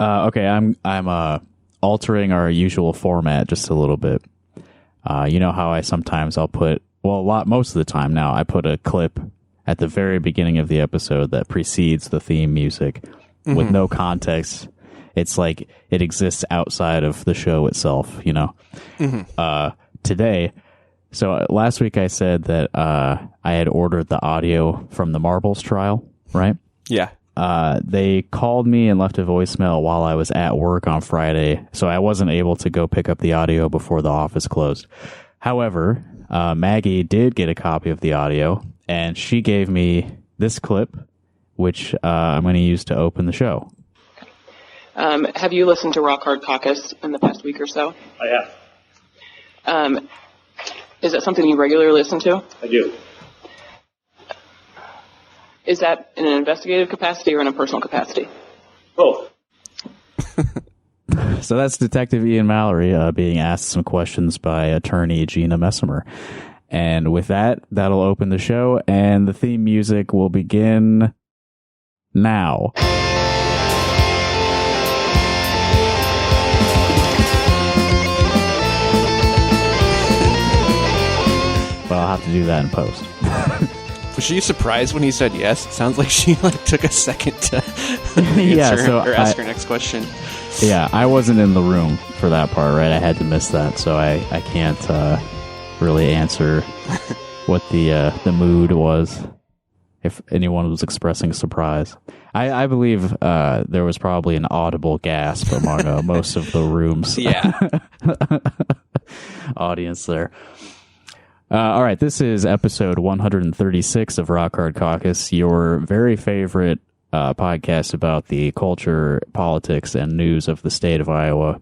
Okay, I'm altering our usual format just a little bit. You know how I'll put, most of the time now, I put a clip at the very beginning of the episode that precedes the theme music with no context. It's like it exists outside of the show itself, you know. Today, so last week I said that I had ordered the audio from the Marbles trial, right? Yeah. They called me and left a voicemail while I was at work on Friday, so I wasn't able to go pick up the audio before the office closed. However, Maggie did get a copy of the audio, and she gave me this clip, which I'm going to use to open the show. Have you listened to Rock Hard Caucus in the past week or so? I have. Is that something you regularly listen to? I do. Is that in an investigative capacity or in a personal capacity? Both. So that's Detective Ian Mallory being asked some questions by attorney Gina Messimer. And with that, that'll open the show, and the theme music will begin now. But I'll have to do that in post. Was she surprised when he said yes? It sounds like she took a second to ask her next question. Yeah, I wasn't in the room for that part, right? I had to miss that, so I can't really answer what the mood was. If anyone was expressing surprise, I believe there was probably an audible gasp among most of the room's audience there. All right, this is episode 136 of Rock Hard Caucus, your very favorite podcast about the culture, politics, and news of the state of Iowa.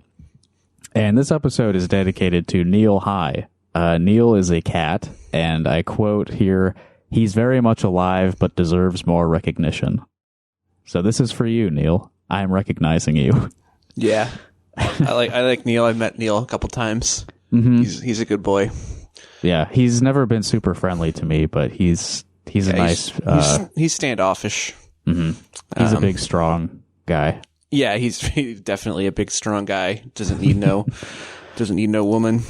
And this episode is dedicated to Neil High. Neil is a cat, and I quote here, "He's very much alive, but deserves more recognition." So this is for you, Neil. I'm recognizing you. Yeah, I like Neil. I've met Neil a couple times. He's a good boy. Yeah, he's never been super friendly to me, but he's a nice. He's standoffish. He's a big, strong guy. Yeah, he's definitely a big, strong guy. Doesn't need no woman.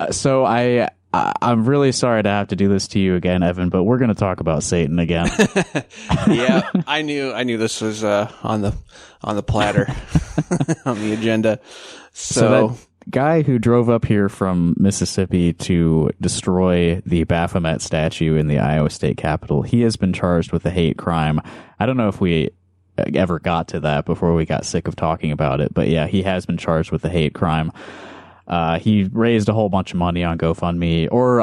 So I'm really sorry to have to do this to you again, Evan, but we're going to talk about Satan again. Yeah, I knew this was on the platter, on the agenda. So that guy who drove up here from Mississippi to destroy the Baphomet statue in the Iowa State Capitol, he has been charged with a hate crime. I don't know if we ever got to that before we got sick of talking about it, but yeah, he has been charged with a hate crime. He raised a whole bunch of money on GoFundMe, or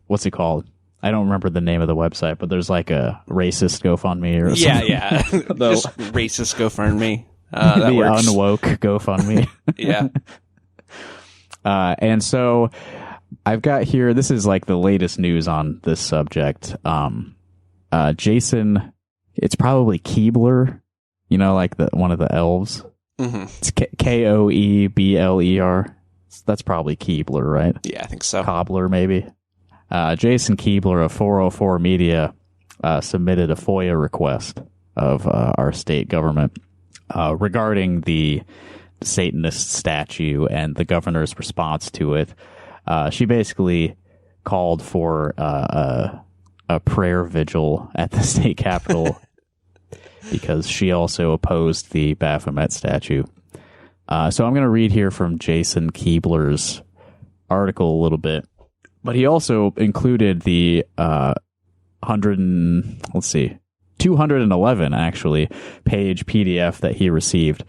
what's it called? I don't remember the name of the website, but there's like a racist GoFundMe or something. Yeah. Just racist GoFundMe. The works. unwoke GoFundMe. Yeah. And so I've got here, this is like the latest news on this subject. Jason, it's probably Keebler, you know, like one of the elves. It's Koebler. That's probably Keebler, right? Yeah, I think so. Cobbler, maybe. Jason Keebler of 404 Media submitted a FOIA request of our state government regarding the Satanist statue and the governor's response to it. She basically called for a prayer vigil at the state capitol because she also opposed the Baphomet statue. So I'm going to read here from Jason Keebler's article a little bit, but he also included the 211 actually page PDF that he received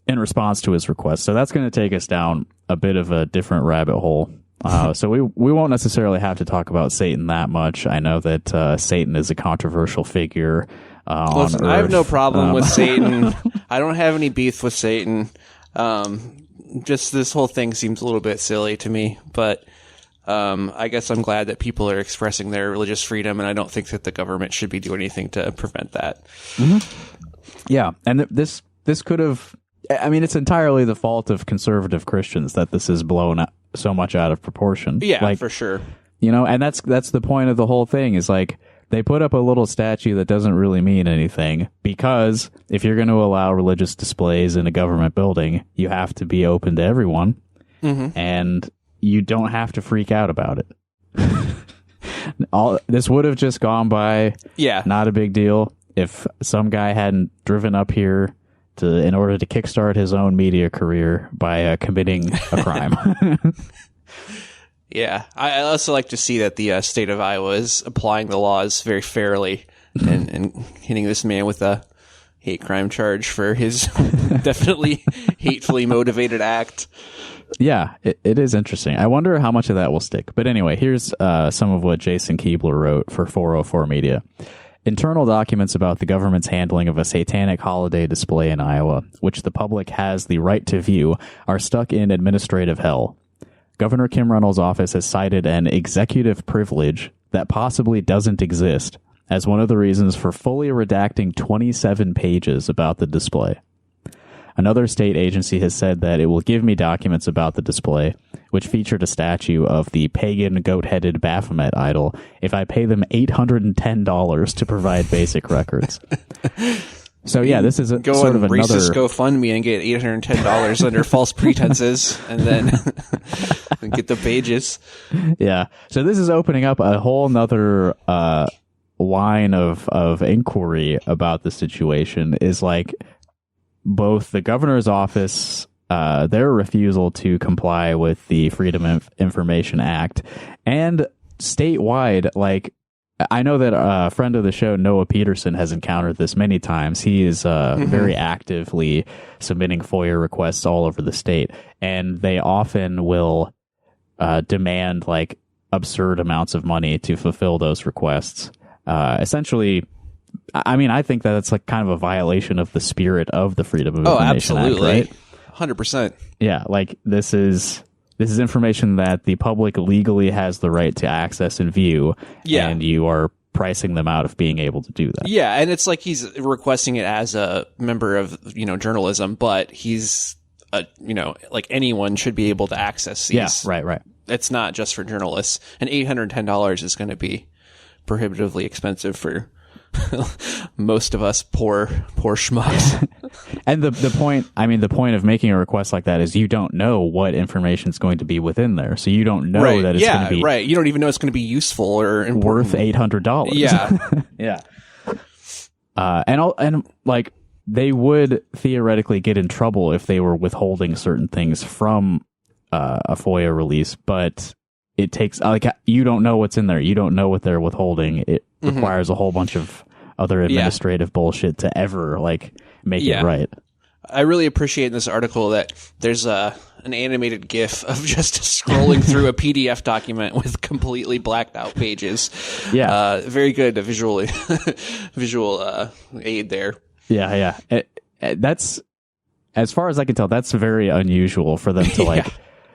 in response to his request. So that's going to take us down a bit of a different rabbit hole. So we won't necessarily have to talk about Satan that much. I know that Satan is a controversial figure. Listen, I have no problem with Satan. I don't have any beef with Satan. Just this whole thing seems a little bit silly to me, but I guess I'm glad that people are expressing their religious freedom, and I don't think that the government should be doing anything to prevent that. Yeah, and this could have, I mean, it's entirely the fault of conservative Christians that this is blown so much out of proportion. Yeah, for sure. You know, and that's the point of the whole thing is like, they put up a little statue that doesn't really mean anything, because if you're going to allow religious displays in a government building, you have to be open to everyone, and you don't have to freak out about it. This would have just gone by. Yeah. Not a big deal if some guy hadn't driven up here in order to kickstart his own media career by committing a crime. Yeah. I also like to see that the state of Iowa is applying the laws very fairly and hitting this man with a hate crime charge for his definitely hatefully motivated act. Yeah, it is interesting. I wonder how much of that will stick. But anyway, here's some of what Jason Keebler wrote for 404 Media. Internal documents about the government's handling of a satanic holiday display in Iowa, which the public has the right to view, are stuck in administrative hell. Governor Kim Reynolds' office has cited an executive privilege that possibly doesn't exist as one of the reasons for fully redacting 27 pages about the display. Another state agency has said that it will give me documents about the display, which featured a statue of the pagan goat-headed Baphomet idol, if I pay them $810 to provide basic records. So yeah, this is go sort on of another racist GoFundMe and get $810 under false pretenses, and then get the pages. Yeah, so this is opening up a whole nother line of inquiry about the situation. Is like both the governor's office, their refusal to comply with the Freedom of Information Act, and statewide, like. I know that a friend of the show, Noah Peterson, has encountered this many times. He is very actively submitting FOIA requests all over the state, and they often will demand like absurd amounts of money to fulfill those requests. Essentially, I mean, I think that it's like kind of a violation of the spirit of the Freedom of Information Act, right? 100%. Yeah, like this is information that the public legally has the right to access and view, and you are pricing them out of being able to do that. Yeah, and it's like he's requesting it as a member of, journalism, but he's, like anyone should be able to access these. Yeah, right. It's not just for journalists. And $810 is going to be prohibitively expensive for most of us poor schmucks. And the point of making a request like that is you don't know what information is going to be within there, so you don't know that it's going to be right. You don't even know it's going to be useful or important. Worth $800. Yeah, yeah. And like they would theoretically get in trouble if they were withholding certain things from a FOIA release, but it takes like you don't know what's in there. You don't know what they're withholding. It requires a whole bunch of other administrative bullshit to ever like make it right. I really appreciate in this article that there's an animated GIF of just scrolling through a PDF document with completely blacked out pages. Yeah, very good visual aid there. Yeah. That's, as far as I can tell, that's very unusual for them to like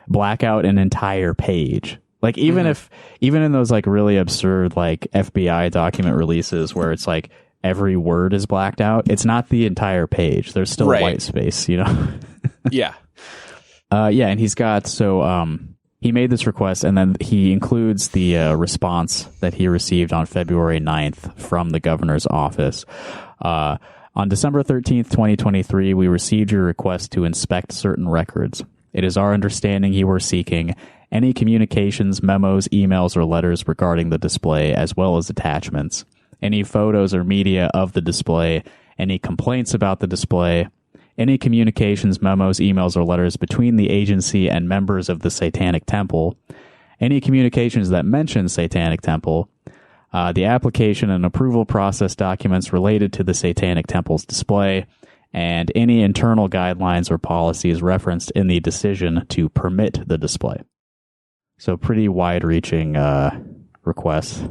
black out an entire page. Like even in those like really absurd like FBI document releases where it's like every word is blacked out, it's not the entire page. There's still white space, Yeah. And he's got he made this request, and then he includes the response that he received on February 9th from the governor's office. On December 13th, 2023, we received your request to inspect certain records. It is our understanding you are seeking any communications, memos, emails, or letters regarding the display, as well as attachments, any photos or media of the display, any complaints about the display, any communications, memos, emails, or letters between the agency and members of the Satanic Temple, any communications that mention Satanic Temple, the application and approval process documents related to the Satanic Temple's display, and any internal guidelines or policies referenced in the decision to permit the display. So pretty wide-reaching requests.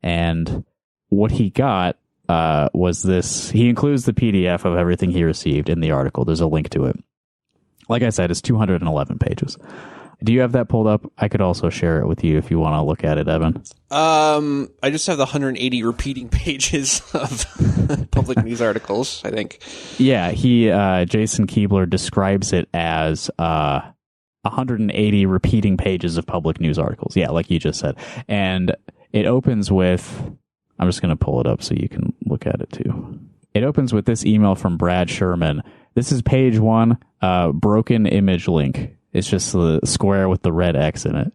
And what he got was this. He includes the PDF of everything he received in the article. There's a link to it. Like I said, it's 211 pages. Do you have that pulled up? I could also share it with you if you want to look at it, Evan. I just have the 180 repeating pages of public news articles, I think. Yeah, Jason Keebler describes it as 180 repeating pages of public news articles. Yeah, like you just said. And it opens with I'm just going to pull it up so you can look at it too. It opens with this email from Brad Sherman. This is page 1, broken image link. It's just the square with the red X in it.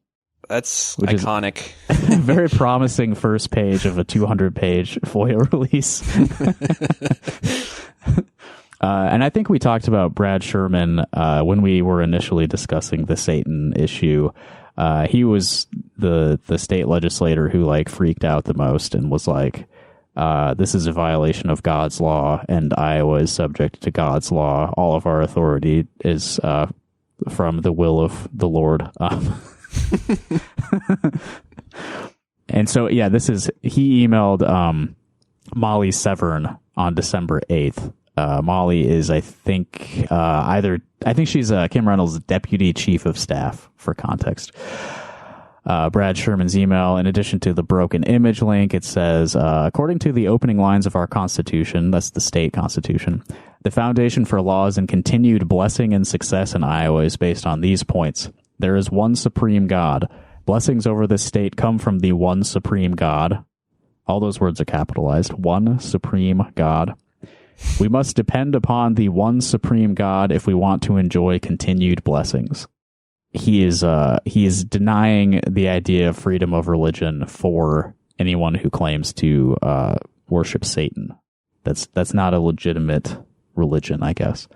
That's iconic. Very promising first page of a 200-page FOIA release. And I think we talked about Brad Sherman when we were initially discussing the Satan issue. He was the state legislator who like freaked out the most and was like, this is a violation of God's law, and Iowa is subject to God's law. All of our authority is from the will of the Lord. And so, yeah, he emailed Molly Severn on December 8th. Molly is, I think she's Kim Reynolds' deputy chief of staff, for context. Brad Sherman's email, in addition to the broken image link, it says, according to the opening lines of our Constitution, that's the state constitution, the foundation for laws and continued blessing and success in Iowa is based on these points. There is one supreme God. Blessings over this state come from the one supreme God. All those words are capitalized. One supreme God. We must depend upon the one supreme God if we want to enjoy continued blessings. He is denying the idea of freedom of religion for anyone who claims to worship Satan. That's not a legitimate religion, I guess.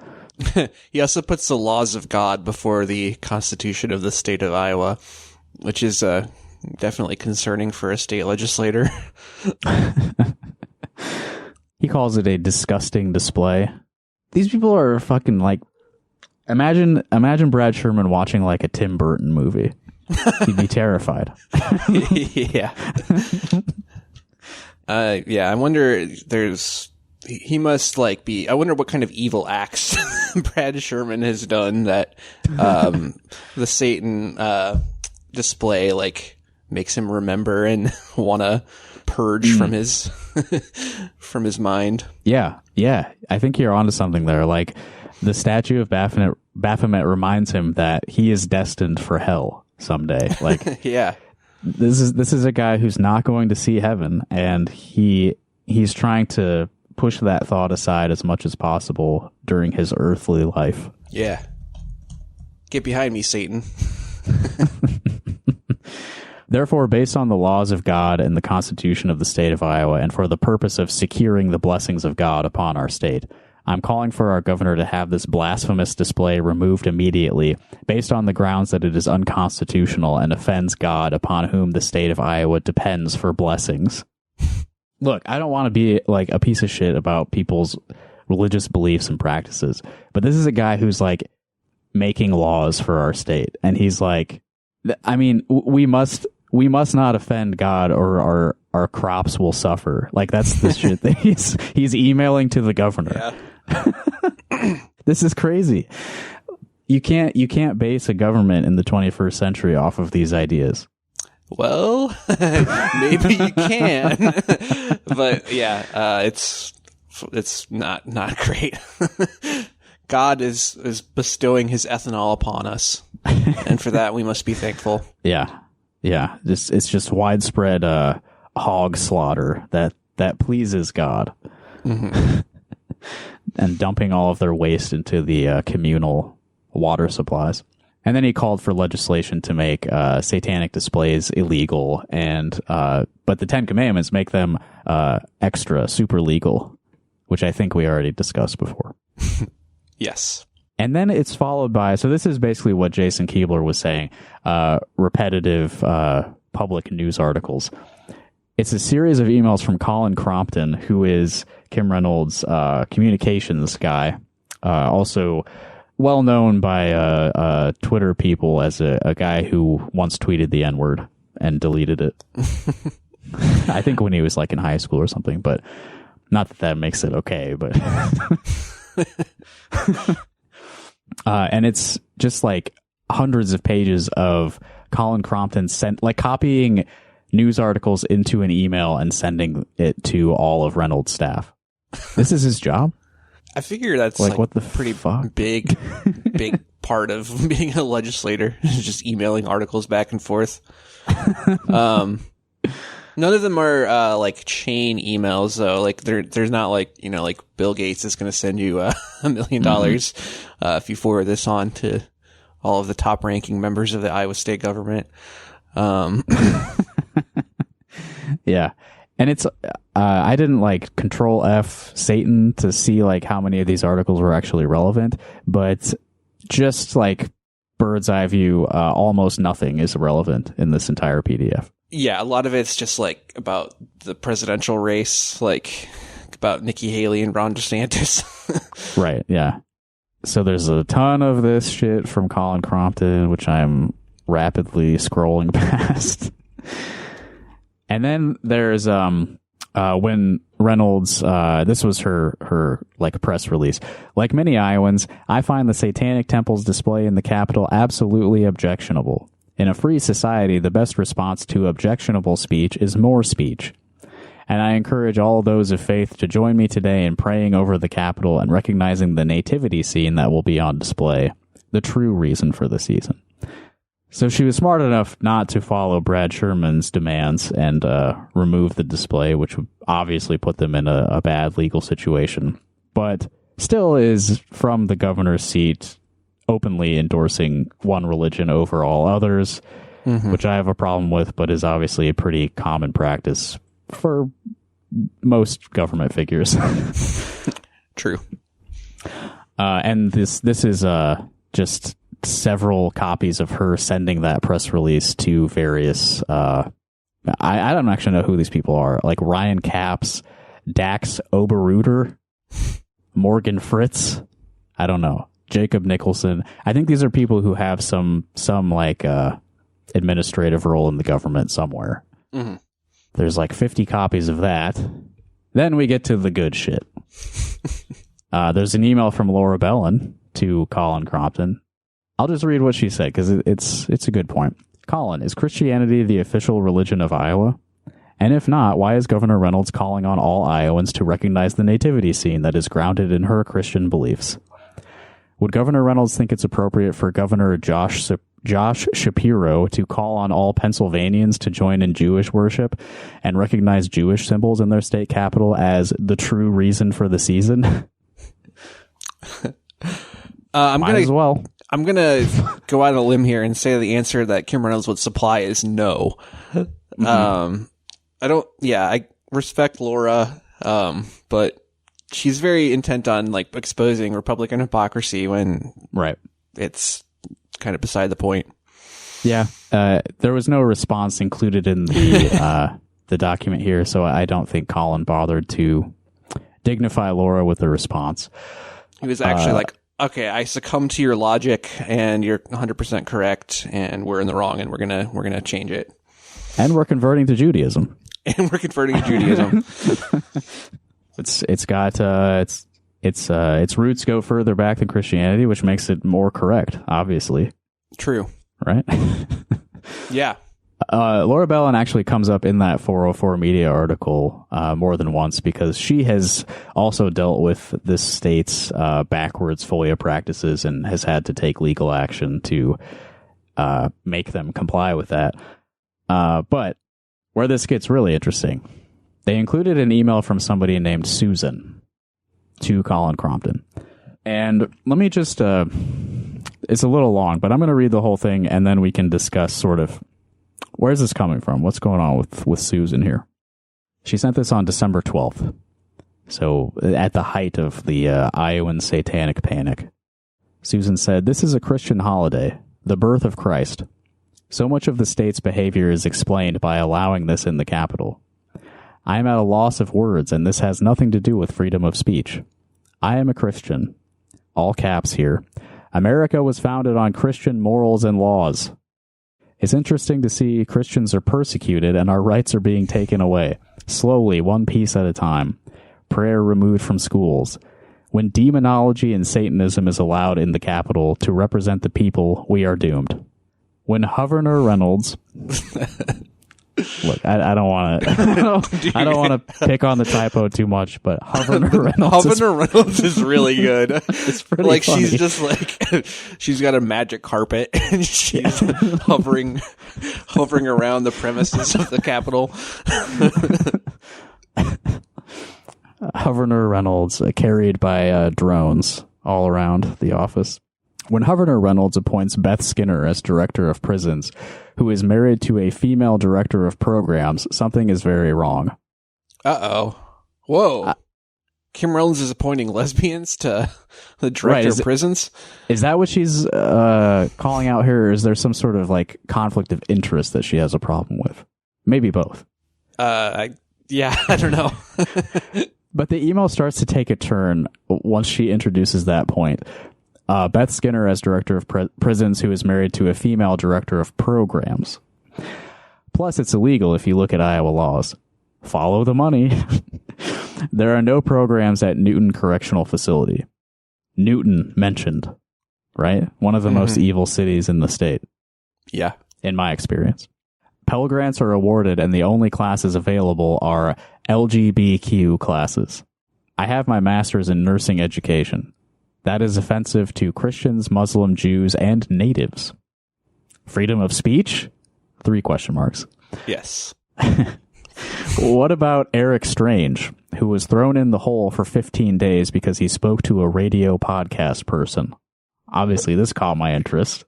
He also puts the laws of God before the Constitution of the state of Iowa, which is definitely concerning for a state legislator. He calls it a disgusting display. These people are fucking like, imagine Brad Sherman watching like a Tim Burton movie. He'd be terrified. Yeah. I wonder he must like be, I wonder what kind of evil acts Brad Sherman has done that the Satan display like makes him remember and want to purge from his mind. Yeah. I think you're onto something there. Like the statue of Baphomet reminds him that he is destined for hell someday. Like, yeah, this is a guy who's not going to see heaven, and he's trying to push that thought aside as much as possible during his earthly life. Yeah. Get behind me, Satan. Therefore, based on the laws of God and the Constitution of the state of Iowa, and for the purpose of securing the blessings of God upon our state, I'm calling for our governor to have this blasphemous display removed immediately, based on the grounds that it is unconstitutional and offends God upon whom the state of Iowa depends for blessings. Look, I don't want to be like a piece of shit about people's religious beliefs and practices, but this is a guy who's like making laws for our state, and he's like, I mean, we must not offend God or our crops will suffer. Like, that's the shit that he's emailing to the governor. Yeah. This is crazy. You can't base a government in the 21st century off of these ideas. Well, maybe you can, but yeah, it's not great. God is bestowing his ethanol upon us, and for that we must be thankful. Yeah. It's just widespread hog slaughter that pleases God, and dumping all of their waste into the communal water supplies. And then he called for legislation to make satanic displays illegal, and but the Ten Commandments make them extra super legal, which I think we already discussed before. Yes. And then it's followed by, so this is basically what Jason Keebler was saying, repetitive public news articles. It's a series of emails from Colin Crompton, who is Kim Reynolds' communications guy, also well known by Twitter people as a guy who once tweeted the N-word and deleted it. I think when he was like in high school or something, but not that makes it okay, but... and it's just like hundreds of pages of Colin Crompton copying news articles into an email and sending it to all of Reynolds' staff. This is his job. I figure that's like what the pretty fuck? big part of being a legislator, just emailing articles back and forth. None of them are like chain emails though. Like there's not like, like Bill Gates is going to send you $1 million if you forward this on to all of the top ranking members of the Iowa state government. Yeah. And it's, I didn't like Control F Satan to see like how many of these articles were actually relevant, but just like bird's eye view, almost nothing is relevant in this entire PDF. Yeah, a lot of it's just like about the presidential race, like about Nikki Haley and Ron DeSantis. Right, yeah. So there's a ton of this shit from Colin Crompton, which I'm rapidly scrolling past. And then there's when Reynolds, this was her like press release. Like many Iowans, I find the Satanic Temple's display in the Capitol absolutely objectionable. In a free society, the best response to objectionable speech is more speech. And I encourage all those of faith to join me today in praying over the Capitol and recognizing the nativity scene that will be on display, the true reason for the season. So she was smart enough not to follow Brad Sherman's demands and remove the display, which would obviously put them in a bad legal situation, but still is from the governor's seat openly endorsing one religion over all others, which I have a problem with, but is obviously a pretty common practice for most government figures. True. And this is just several copies of her sending that press release to various I don't actually know who these people are, like Ryan Capps, Dax Oberruder, Morgan Fritz, I don't know, Jacob Nicholson. I think these are people who have some like administrative role in the government somewhere. There's like 50 copies of that. Then we get to the good shit. There's an email from Laura Bellin to Colin Crompton. I'll just read what she said because it's a good point. Colin, is Christianity the official religion of Iowa? And if not, why is Governor Reynolds calling on all Iowans to recognize the nativity scene that is grounded in her Christian beliefs? Would Governor Reynolds think it's appropriate for Governor Josh Shapiro to call on all Pennsylvanians to join in Jewish worship and recognize Jewish symbols in their state capital as the true reason for the season? I'm Might as well. I'm going to go out on a limb here and say the answer that Kim Reynolds would supply is no. I respect Laura, but she's very intent on like exposing Republican hypocrisy when it's kind of beside the point. Yeah. There was no response included in the document here, so I don't think Colin bothered to dignify Laura with a response. He was actually like, okay, I succumb to your logic and you're 100% correct and we're in the wrong and we're going to change it. And we're converting to Judaism. It's got its roots go further back than Christianity, which makes it more correct, obviously. True. Right? Yeah. Laura Bellin actually comes up in that 404 Media article more than once because she has also dealt with this state's backwards FOIA practices and has had to take legal action to make them comply with that. But where this gets really interesting, they included an email from somebody named Susan to Colin Crompton. And let me just, it's a little long, but I'm going to read the whole thing and then we can discuss sort of where's this coming from? What's going on with Susan here? She sent this on December 12th. So at the height of the Iowan satanic panic. Susan said, "This is a Christian holiday, the birth of Christ. So much of the state's behavior is explained by allowing this in the Capitol. I am at a loss of words, and this has nothing to do with freedom of speech. I am a Christian. All caps here. America was founded on Christian morals and laws. It's interesting to see Christians are persecuted and our rights are being taken away, slowly, one piece at a time. Prayer removed from schools. When demonology and Satanism is allowed in the Capitol to represent the people, we are doomed. When Governor Reynolds Look, I don't want to. I don't want to pick on the typo too much, but Hovernor Reynolds is really good. It's pretty like funny. she's just like she's got a magic carpet and she's hovering around the premises of the Capitol. Hovernor Reynolds carried by drones all around the office. When Hovernor Reynolds appoints Beth Skinner as director of prisons, who is married to a female director of programs, something is very wrong. Uh-oh. Whoa. Kim Reynolds is appointing lesbians to the director of prisons? Is that what she's calling out here, or is there some sort of like conflict of interest that she has a problem with? Maybe both. I don't know. But the email starts to take a turn once she introduces that point. Beth Skinner as director of prisons, who is married to a female director of programs. Plus, it's illegal if you look at Iowa laws. Follow the money. There are no programs at Newton Correctional Facility. Newton mentioned, right? One of the most evil cities in the state. Yeah. In my experience. Pell Grants are awarded, and the only classes available are LGBTQ classes. I have my master's in nursing education. That is offensive to Christians, Muslim, Jews, and natives. Freedom of speech? 3 question marks. Yes. What about Eric Strange, who was thrown in the hole for 15 days because he spoke to a radio podcast person? Obviously, this caught my interest.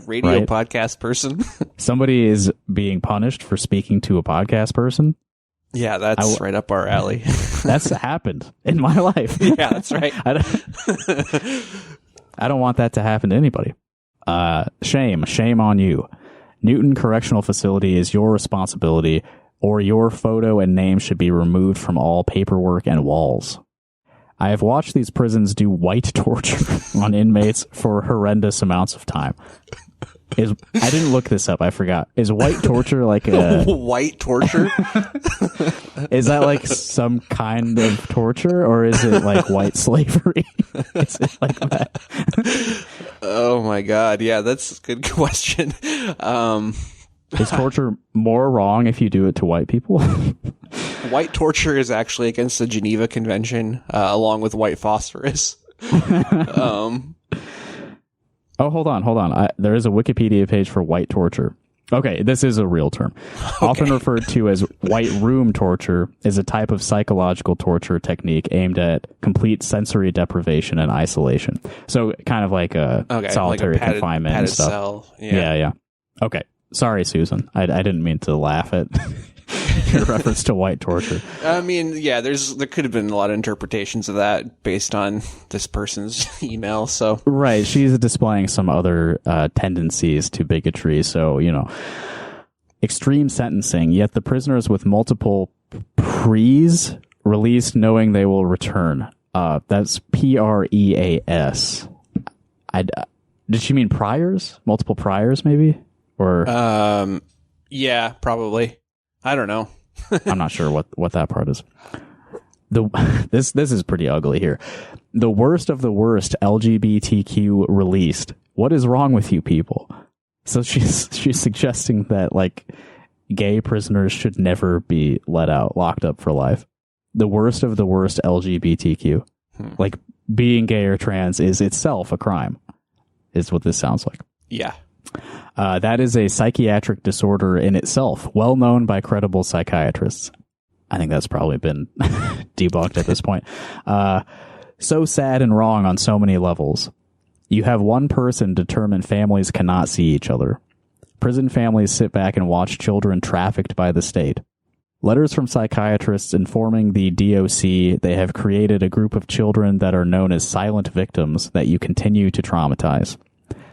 Radio podcast person? Somebody is being punished for speaking to a podcast person? Yeah, that's right up our alley. That's happened in my life. Yeah, that's right. I don't want that to happen to anybody. Shame on you. Newton Correctional Facility is your responsibility, or your photo and name should be removed from all paperwork and walls. I have watched these prisons do white torture on inmates for horrendous amounts of time. I didn't look this up. I forgot. Is white torture like a... White torture? Is that like some kind of torture, or is it like white slavery? Is it like that? Oh my God. Yeah, that's a good question. Is torture more wrong if you do it to white people? White torture is actually against the Geneva Convention, along with white phosphorus. Oh, hold on. There is a Wikipedia page for white torture. Okay, this is a real term. Okay. Often referred to as white room torture, is a type of psychological torture technique aimed at complete sensory deprivation and isolation. So kind of like a solitary like a confinement padded and stuff. Cell. Yeah. Okay. Sorry, Susan. I didn't mean to laugh at your reference to white torture. I mean, yeah, there could have been a lot of interpretations of that based on this person's email. So right, she's displaying some other tendencies to bigotry. So extreme sentencing. Yet the prisoners with multiple prees released, knowing they will return. That's PREAS. Did she mean priors? Multiple priors, maybe? Or yeah, probably. I don't know. I'm not sure what that part is. This is pretty ugly here. The worst of the worst LGBTQ released. What is wrong with you people? So she's suggesting that like gay prisoners should never be let out, locked up for life. The worst of the worst LGBTQ. Like being gay or trans is itself a crime. Is what this sounds like. Yeah. That is a psychiatric disorder in itself, well known by credible psychiatrists. I think that's probably been debunked at this point. So sad and wrong on so many levels. You have one person determine families cannot see each other. Prison families sit back and watch children trafficked by the state. Letters from psychiatrists informing the DOC they have created a group of children that are known as silent victims that you continue to traumatize.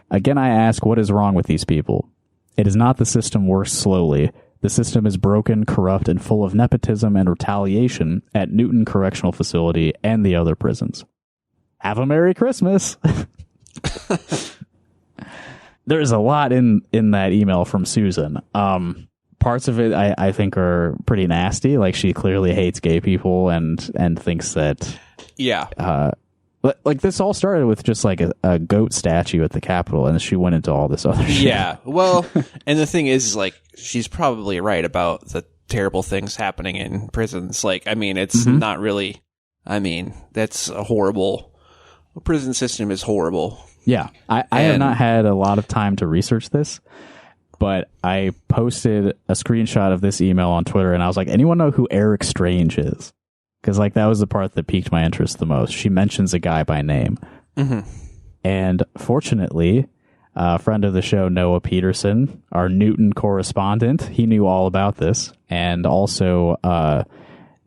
Again, I ask, what is wrong with these people? It is not the system works slowly. The system is broken, corrupt, and full of nepotism and retaliation at Newton Correctional Facility and the other prisons. Have a Merry Christmas! There's a lot in that email from Susan. Parts of it I think are pretty nasty. Like she clearly hates gay people and thinks that Like, this all started with just like a goat statue at the Capitol, and she went into all this other shit. Yeah. Well, and the thing is like, she's probably right about the terrible things happening in prisons. Like, I mean, it's not really, I mean, that's a horrible, the prison system is horrible. Yeah. I have not had a lot of time to research this, but I posted a screenshot of this email on Twitter, and I was like, anyone know who Eric Strange is? Because, like, that was the part that piqued my interest the most. She mentions a guy by name. And fortunately, a friend of the show, Noah Peterson, our Newton correspondent, he knew all about this. And also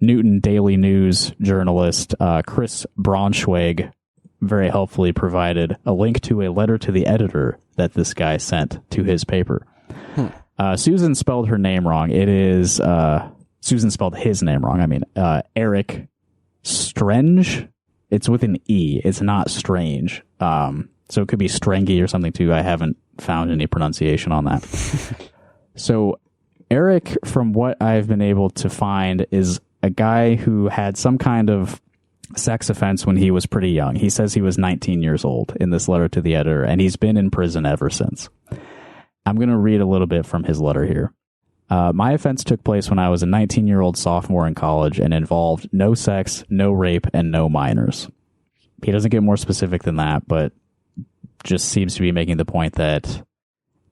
Newton Daily News journalist Chris Braunschweig very helpfully provided a link to a letter to the editor that this guy sent to his paper. Susan spelled her name wrong. It is... Susan spelled his name wrong. I mean, Eric Strange. It's with an E. It's not Strange. So it could be Strengy or something too. I haven't found any pronunciation on that. So Eric, from what I've been able to find, is a guy who had some kind of sex offense when he was pretty young. He says he was 19 years old in this letter to the editor, and he's been in prison ever since. I'm going to read a little bit from his letter here. My offense took place when I was a 19-year-old sophomore in college and involved no sex, no rape, and no minors. He doesn't get more specific than that, but just seems to be making the point that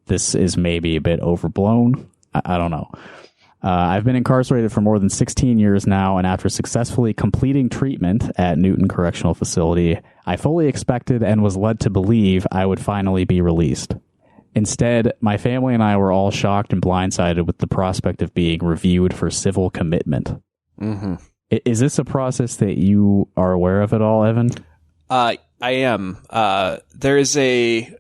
this is maybe a bit overblown. I don't know. I've been incarcerated for more than 16 years now, and after successfully completing treatment at Newton Correctional Facility, I fully expected and was led to believe I would finally be released. Instead, my family and I were all shocked and blindsided with the prospect of being reviewed for civil commitment. Is this a process that you are aware of at all, Evan? I am. There is a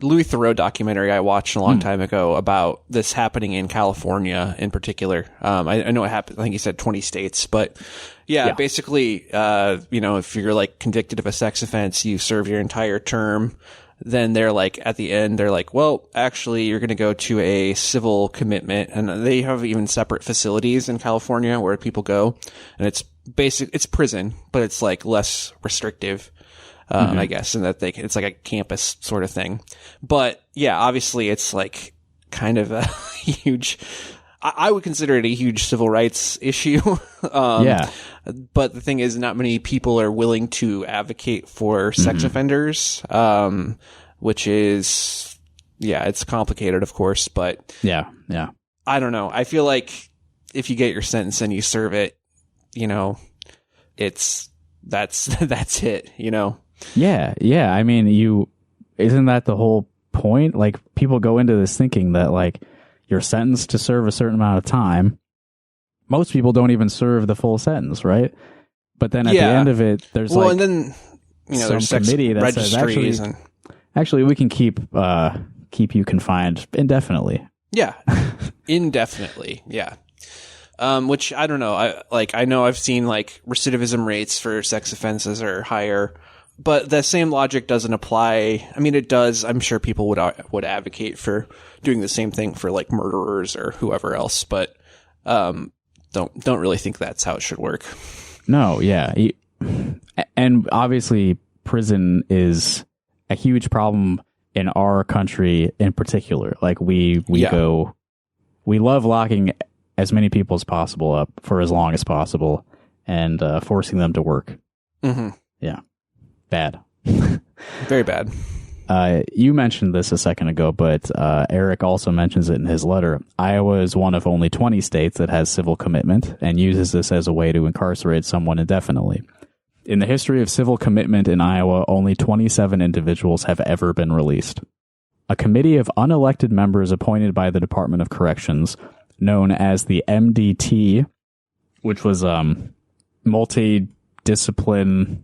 Louis Theroux documentary I watched a long time ago about this happening in California in particular. I know it happened. I think he said 20 states, but yeah. Basically, if you're like convicted of a sex offense, you serve your entire term. Then they're like, at the end, they're like, well, actually, you're going to go to a civil commitment. And they have even separate facilities in California where people go. And it's it's prison, but it's like less restrictive, I guess. And that it's like a campus sort of thing. But yeah, obviously it's like kind of a huge, I would consider it a huge civil rights issue. But the thing is, not many people are willing to advocate for sex offenders, which is, it's complicated, of course, but yeah. I don't know. I feel like if you get your sentence and you serve it, that's it, Yeah. I mean, isn't that the whole point? Like, people go into this thinking that, like, you're sentenced to serve a certain amount of time. Most people don't even serve the full sentence, right? But then at the end of it, there's and then there's some committee that says actually we can keep you confined indefinitely. Yeah, indefinitely. Yeah. Which I don't know. I know I've seen like recidivism rates for sex offenses are higher, but the same logic doesn't apply. I mean, it does. I'm sure people would advocate for doing the same thing for like murderers or whoever else, but don't really think that's how it should work. No, yeah. And obviously prison is a huge problem in our country in particular. Like we love locking as many people as possible up for as long as possible and forcing them to work. Yeah. Bad. Very bad. You mentioned this a second ago, but Eric also mentions it in his letter. Iowa is one of only 20 states that has civil commitment and uses this as a way to incarcerate someone indefinitely. In the history of civil commitment in Iowa, only 27 individuals have ever been released. A committee of unelected members appointed by the Department of Corrections, known as the MDT, which was multidiscipline...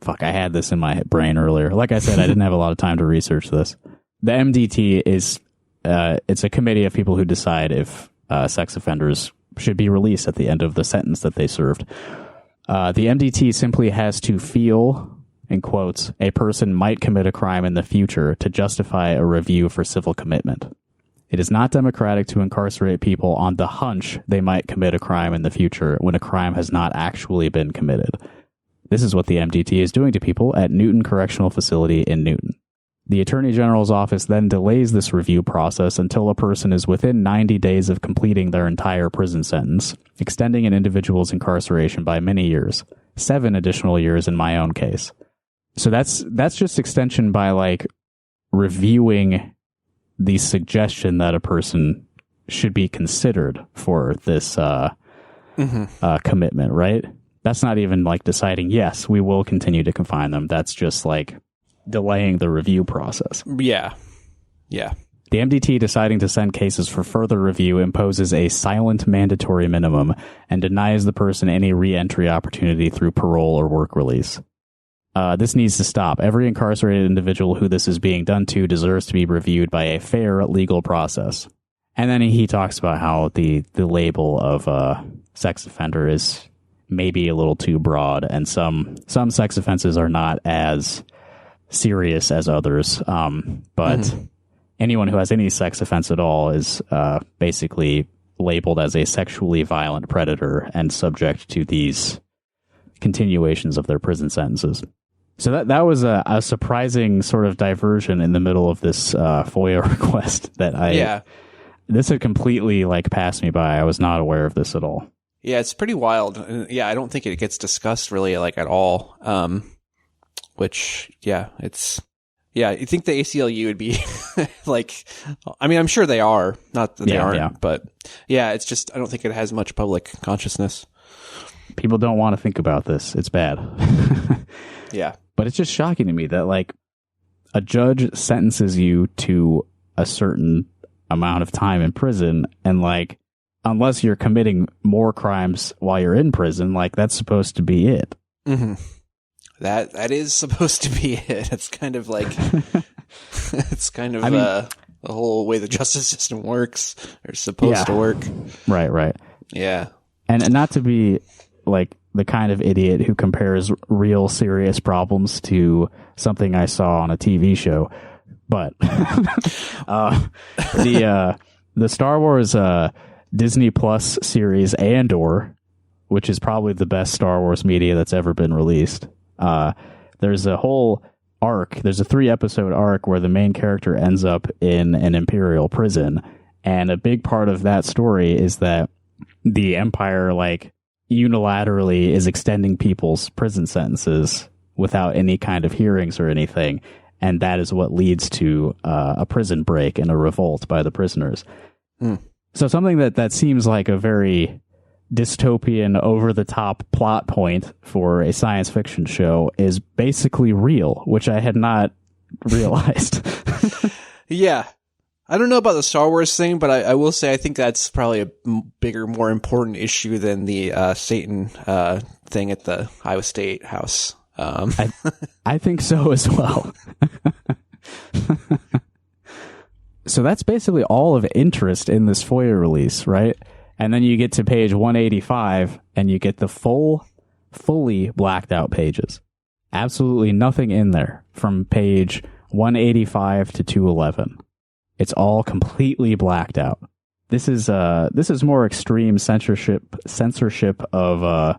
Fuck, I had this in my brain earlier. Like I said, I didn't have a lot of time to research this. The MDT is it's a committee of people who decide if sex offenders should be released at the end of the sentence that they served. The MDT simply has to feel, in quotes, a person might commit a crime in the future to justify a review for civil commitment. It is not democratic to incarcerate people on the hunch they might commit a crime in the future when a crime has not actually been committed. This is what the MDT is doing to people at Newton Correctional Facility in Newton. The Attorney General's office then delays this review process until a person is within 90 days of completing their entire prison sentence, extending an individual's incarceration by many years, 7 additional years in my own case. So that's just extension by like reviewing the suggestion that a person should be considered for this commitment, right? That's not even like deciding, yes, we will continue to confine them. That's just like delaying the review process. Yeah. Yeah. The MDT deciding to send cases for further review imposes a silent mandatory minimum and denies the person any re-entry opportunity through parole or work release. This needs to stop. Every incarcerated individual who this is being done to deserves to be reviewed by a fair legal process. And then he talks about how the label of sex offender is maybe a little too broad, and some sex offenses are not as serious as others. But anyone who has any sex offense at all is basically labeled as a sexually violent predator and subject to these continuations of their prison sentences. So that was a surprising sort of diversion in the middle of this FOIA request that this had completely like passed me by. I was not aware of this at all. Yeah, it's pretty wild. Yeah, I don't think it gets discussed really like at all. Which, yeah, you think the ACLU would be like, I mean, I'm sure they are, not that they aren't, but yeah, it's just, I don't think it has much public consciousness. People don't want to think about this. It's bad. Yeah. But it's just shocking to me that like a judge sentences you to a certain amount of time in prison, and like, unless you're committing more crimes while you're in prison, like that's supposed to be it. Mm-hmm. That is supposed to be it. It's kind of like, it's kind of the whole way the justice system works, or supposed to work. Right. Yeah. And not to be like the kind of idiot who compares real serious problems to something I saw on a TV show, but the Star Wars Disney Plus series Andor, which is probably the best Star Wars media that's ever been released. There's a whole arc. There's a 3-episode arc where the main character ends up in an Imperial prison, and a big part of that story is that the Empire like unilaterally is extending people's prison sentences without any kind of hearings or anything, and that is what leads to a prison break and a revolt by the prisoners. So something that seems like a very dystopian, over-the-top plot point for a science fiction show is basically real, which I had not realized. Yeah. I don't know about the Star Wars thing, but I will say I think that's probably a bigger, more important issue than the Satan thing at the Iowa State house. I think so as well. So that's basically all of interest in this FOIA release, right? And then you get to page 185 and you get the fully blacked out pages. Absolutely nothing in there from page 185 to 211. It's all completely blacked out. This is more extreme censorship of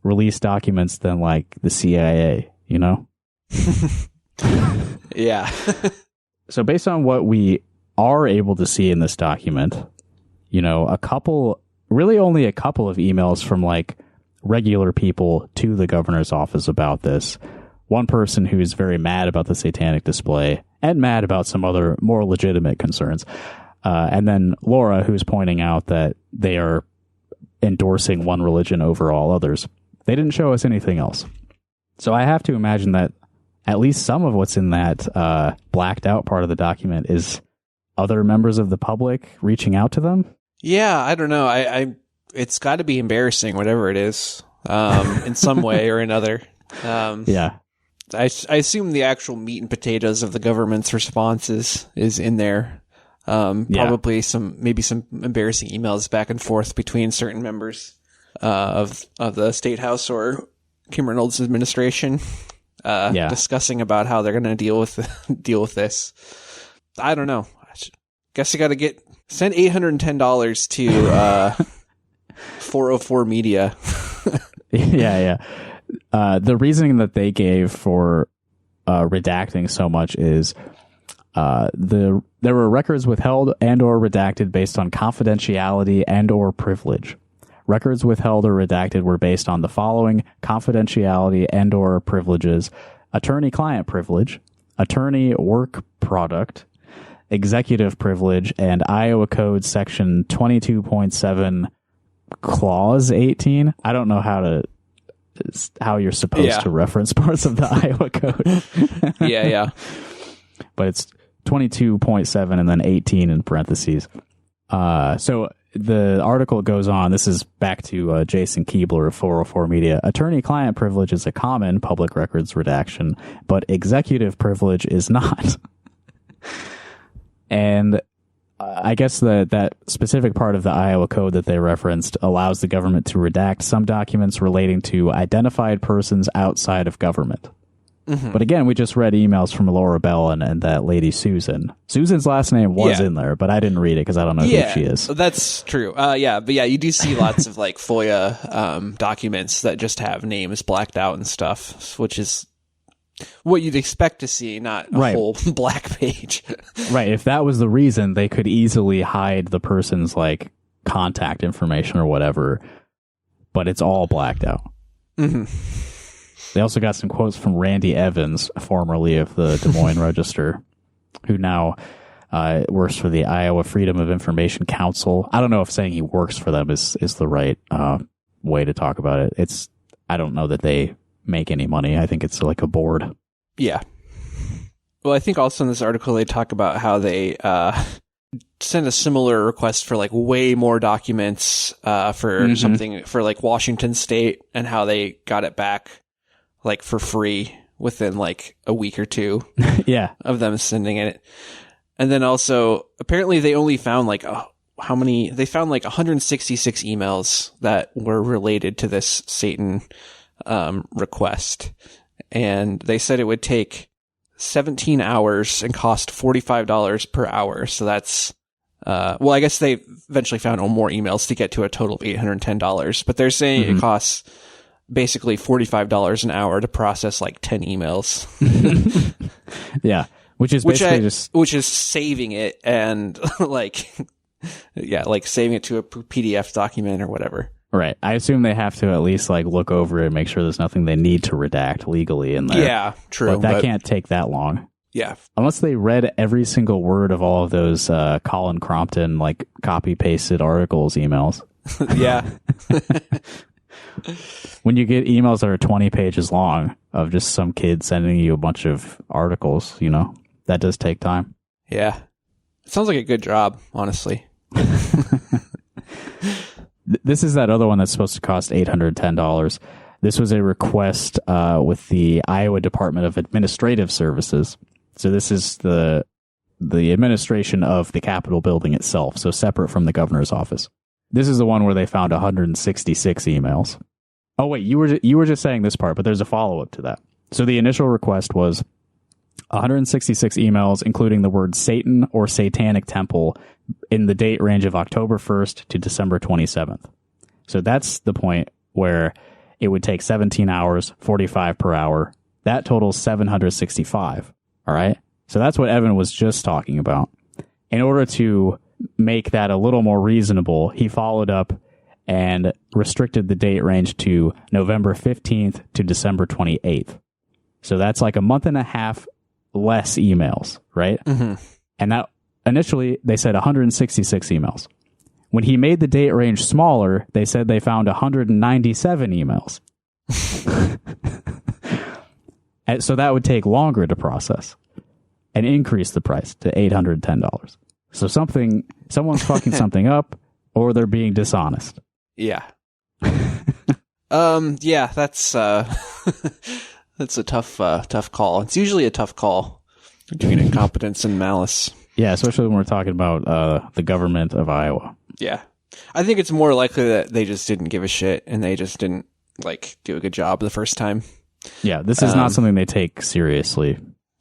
release documents than like the CIA, you know? Yeah. So based on what we are able to see in this document, you know, only a couple of emails from like regular people to the governor's office about this. One person who's very mad about the satanic display and mad about some other more legitimate concerns. And then Laura, who's pointing out that they are endorsing one religion over all others. They didn't show us anything else. So I have to imagine that at least some of what's in that blacked out part of the document is other members of the public reaching out to them. Yeah, I don't know. It's got to be embarrassing, whatever it is, in some way or another. Yeah. I assume the actual meat and potatoes of the government's response is in there. Probably maybe some embarrassing emails back and forth between certain members of the State House or Kim Reynolds' administration, discussing about how they're going to deal with this. I don't know. Guess you got to send $810 to 404 Media. Yeah. The reasoning that they gave for redacting so much is there were records withheld and or redacted based on confidentiality and or privilege. Records withheld or redacted were based on the following confidentiality and or privileges: attorney-client privilege, attorney work product, executive privilege, and Iowa Code Section 22.7 Clause 18. I don't know how you're supposed to reference parts of the Iowa Code. Yeah. But it's 22.7 and then 18 in parentheses. So the article goes on. This is back to Jason Keebler of 404 Media. Attorney-client privilege is a common public records redaction, but executive privilege is not. And I guess that specific part of the Iowa Code that they referenced allows the government to redact some documents relating to identified persons outside of government. Mm-hmm. But again, we just read emails from Laura Bell and that lady Susan. Susan's last name was in there, but I didn't read it because I don't know who she is. That's true. But you do see lots of like FOIA documents that just have names blacked out and stuff, which is what you'd expect to see, not a whole black page. Right. If that was the reason, they could easily hide the person's like contact information or whatever, but it's all blacked out. Mm-hmm. They also got some quotes from Randy Evans, formerly of the Des Moines Register, who now works for the Iowa Freedom of Information Council. I don't know if saying he works for them is the right way to talk about it. I don't know that they make any money. I think it's like a board. Yeah. Well, I think also in this article they talk about how they sent a similar request for like way more documents for something for like Washington State, and how they got it back like for free within like a week or two of them sending it. And then also apparently they only found like they found like 166 emails that were related to this Satan request, and they said it would take 17 hours and cost $45 per hour. So that's I guess they eventually found more emails to get to a total of $810, but they're saying it costs basically $45 an hour to process like 10 emails. Yeah, which is basically which is saving it and like saving it to a PDF document or whatever. Right. I assume they have to at least like look over it and make sure there's nothing they need to redact legally in there. Yeah, true. But that can't take that long. Yeah. Unless they read every single word of all of those Colin Crompton like copy pasted articles emails. Yeah. When you get emails that are 20 pages long of just some kid sending you a bunch of articles, that does take time. Yeah. It sounds like a good job, honestly. This is that other one that's supposed to cost $810. This was a request with the Iowa Department of Administrative Services. So this is the administration of the Capitol building itself, so separate from the governor's office. This is the one where they found 166 emails. Oh, wait, you were just saying this part, but there's a follow-up to that. So the initial request was 166 emails, including the word Satan or Satanic Temple in the date range of October 1st to December 27th. So that's the point where it would take 17 hours, 45 per hour. That totals 765. All right. So that's what Evan was just talking about. In order to make that a little more reasonable, he followed up and restricted the date range to November 15th to December 28th. So that's like a month and a half less emails, right? Mm-hmm. And that initially they said 166 emails. When he made the date range smaller, they said they found 197 emails. And so that would take longer to process and increase the price to $810. So someone's fucking something up, or they're being dishonest. Yeah. Yeah, that's that's a tough call. It's usually a tough call between incompetence and malice. Yeah, especially when we're talking about the government of Iowa. Yeah. I think it's more likely that they just didn't give a shit and they just didn't do a good job the first time. Yeah, this is not something they take seriously.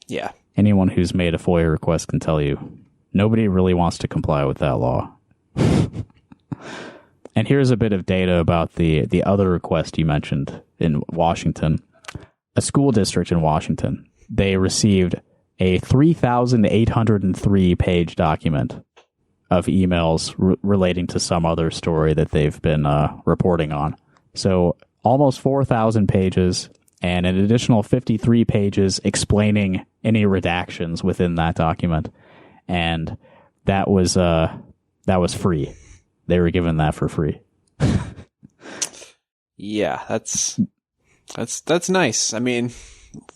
Yeah. Anyone who's made a FOIA request can tell you nobody really wants to comply with that law. And here's a bit of data about the other request you mentioned in Washington. A school district in Washington, they received a 3,803 page document of emails relating to some other story that they've been reporting on. So almost 4,000 pages and an additional 53 pages explaining any redactions within that document. And that was free. They were given that for free. Yeah, that's nice. I mean,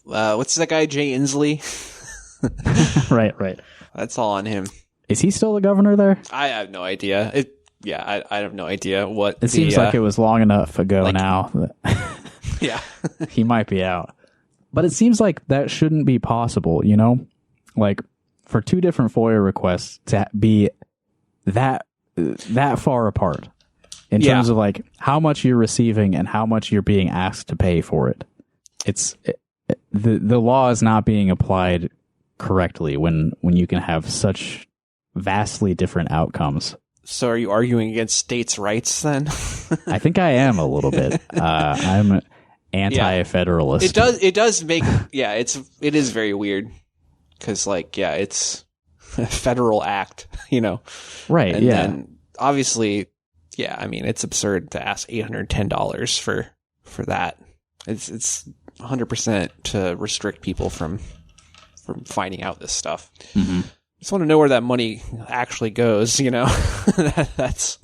what's that guy, Jay Inslee? Right. That's all on him. Is he still the governor there? I have no idea. I have no idea what. It seems like it was long enough ago now. Yeah. He might be out. But it seems like that shouldn't be possible, you know? Like, for two different FOIA requests to be that far apart in terms of, like, how much you're receiving and how much you're being asked to pay for it. The law is not being applied correctly when you can have such vastly different outcomes. So are you arguing against states' rights then? I think I am a little bit. I'm anti-federalist. It does make it is very weird because it's a federal act, you know. Right. And then obviously, I mean, it's absurd to ask $810 for that. It's 100% to restrict people from finding out this stuff. Mm-hmm. Just want to know where that money actually goes, you know. That's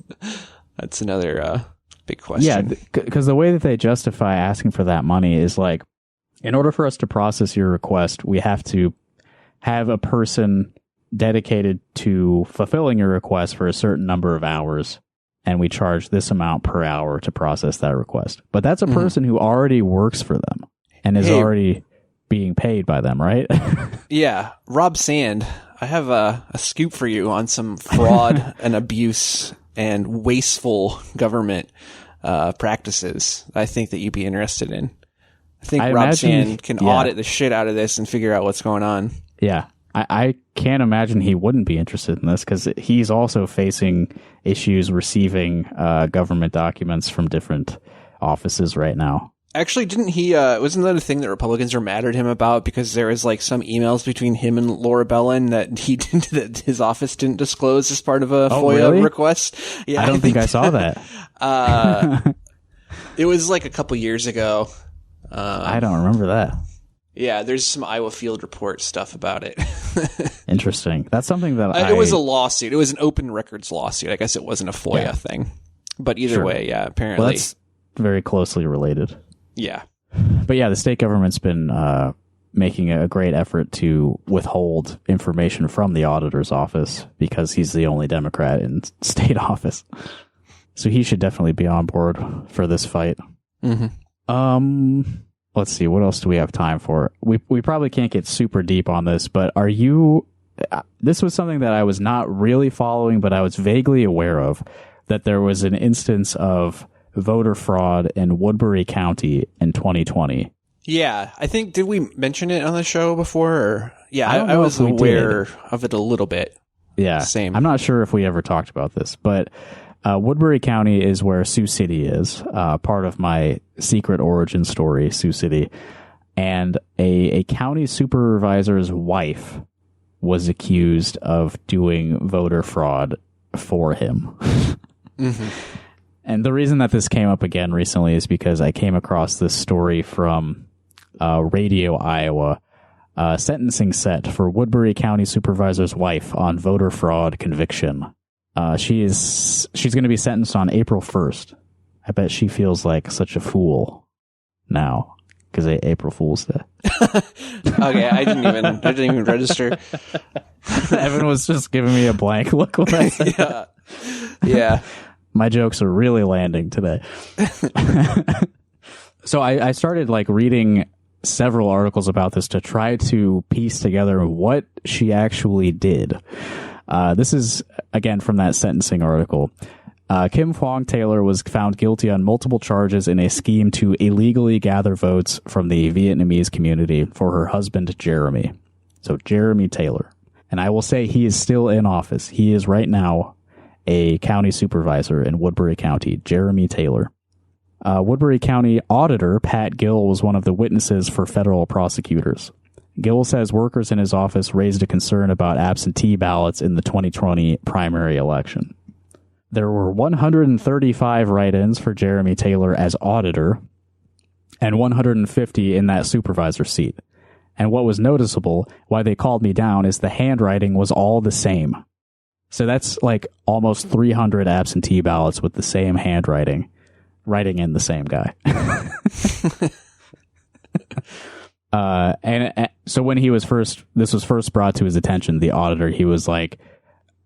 another big question. Yeah, because the way that they justify asking for that money is like, in order for us to process your request, we have to have a person dedicated to fulfilling your request for a certain number of hours, and we charge this amount per hour to process that request. But that's a person who already works for them and is already being paid by them, right? Yeah. Rob Sand, I have a scoop for you on some fraud and abuse and wasteful government practices I think that you'd be interested in. I think Rob Sand can audit the shit out of this and figure out what's going on. Yeah. I can't imagine he wouldn't be interested in this because he's also facing issues receiving government documents from different offices right now. Actually, didn't he, wasn't that a thing that Republicans were mad at him about because there was like some emails between him and Laura Bellin that that his office didn't disclose as part of a FOIA request? Yeah, I don't think I saw that. It was like a couple years ago. I don't remember that. Yeah, there's some Iowa Field Report stuff about it. Interesting. That's something that it was a lawsuit. It was an open records lawsuit. I guess it wasn't a FOIA thing. But either way, apparently. Well, that's very closely related. Yeah. But yeah, the state government's been making a great effort to withhold information from the auditor's office because he's the only Democrat in state office. So he should definitely be on board for this fight. Mm-hmm. Let's see, what else do we have time for? We probably can't get super deep on this, but this was something that I was not really following, but I was vaguely aware of, that there was an instance of voter fraud in Woodbury County in 2020. Yeah, I think, did we mention it on the show before? Or, I was aware of it a little bit. Yeah, same. I'm not sure if we ever talked about this, but Woodbury County is where Sioux City is, part of my secret origin story, Sioux City. And a county supervisor's wife was accused of doing voter fraud for him. Mm-hmm. And the reason that this came up again recently is because I came across this story from Radio Iowa, sentencing set for Woodbury County supervisor's wife on voter fraud conviction. She's going to be sentenced on April 1st. I bet she feels like such a fool now because April Fool's Day. Okay, I didn't even register. Evan was just giving me a blank look when I said that. Yeah. My jokes are really landing today. So I started reading several articles about this to try to piece together what she actually did. This is, again, from that sentencing article. Kim Phuong Taylor was found guilty on multiple charges in a scheme to illegally gather votes from the Vietnamese community for her husband, Jeremy. So Jeremy Taylor. And I will say he is still in office. He is right now a county supervisor in Woodbury County, Jeremy Taylor. Woodbury County Auditor Pat Gill was one of the witnesses for federal prosecutors. Gill says workers in his office raised a concern about absentee ballots in the 2020 primary election. There were 135 write-ins for Jeremy Taylor as auditor and 150 in that supervisor seat. And what was noticeable, why they called me down, is the handwriting was all the same. So that's like almost 300 absentee ballots with the same handwriting, writing in the same guy. So when this was first brought to his attention, the auditor, he was like,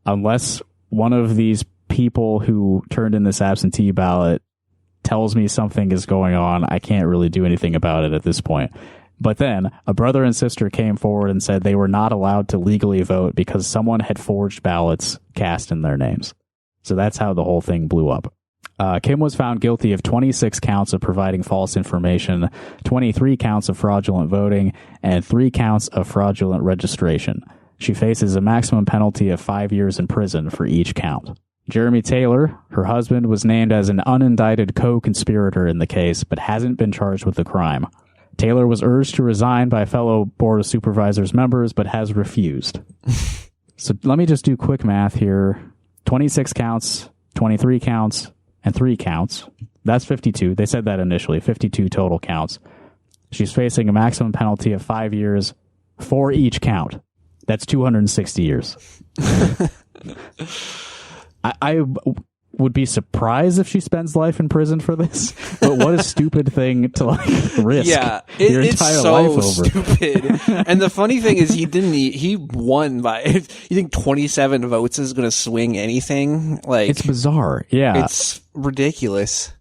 unless one of these people who turned in this absentee ballot tells me something is going on, I can't really do anything about it at this point. But then a brother and sister came forward and said they were not allowed to legally vote because someone had forged ballots cast in their names. So that's how the whole thing blew up. Kim was found guilty of 26 counts of providing false information, 23 counts of fraudulent voting, and 3 counts of fraudulent registration. She faces a maximum penalty of 5 years in prison for each count. Jeremy Taylor, her husband, was named as an unindicted co-conspirator in the case, but hasn't been charged with the crime. Taylor was urged to resign by fellow Board of Supervisors members, but has refused. So let me just do quick math here. 26 counts, 23 counts, and 3 counts. That's 52. They said that initially. 52 total counts. She's facing a maximum penalty of 5 years for each count. That's 260 years. I would be surprised if she spends life in prison for this, but what a stupid thing to risk your entire life over. Stupid. And the funny thing is he won by, you think 27 votes is going to swing anything? Like, it's bizarre. Yeah. It's ridiculous.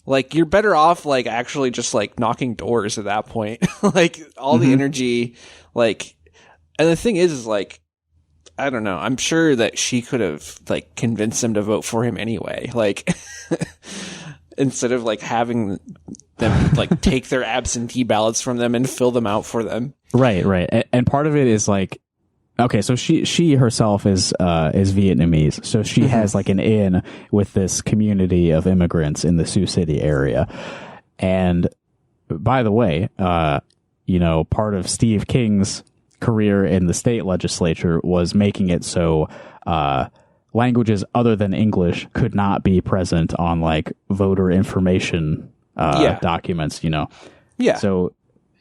Like, you're better off actually just knocking doors at that point. All the energy, and the thing is I don't know. I'm sure that she could have convinced them to vote for him anyway. Instead of having them take their absentee ballots from them and fill them out for them. Right. And part of it is okay, so she herself is Vietnamese, so she has an in with this community of immigrants in the Sioux City area. And by the way, part of Steve King's career in the state legislature was making it so languages other than English could not be present on voter information documents, Yeah. So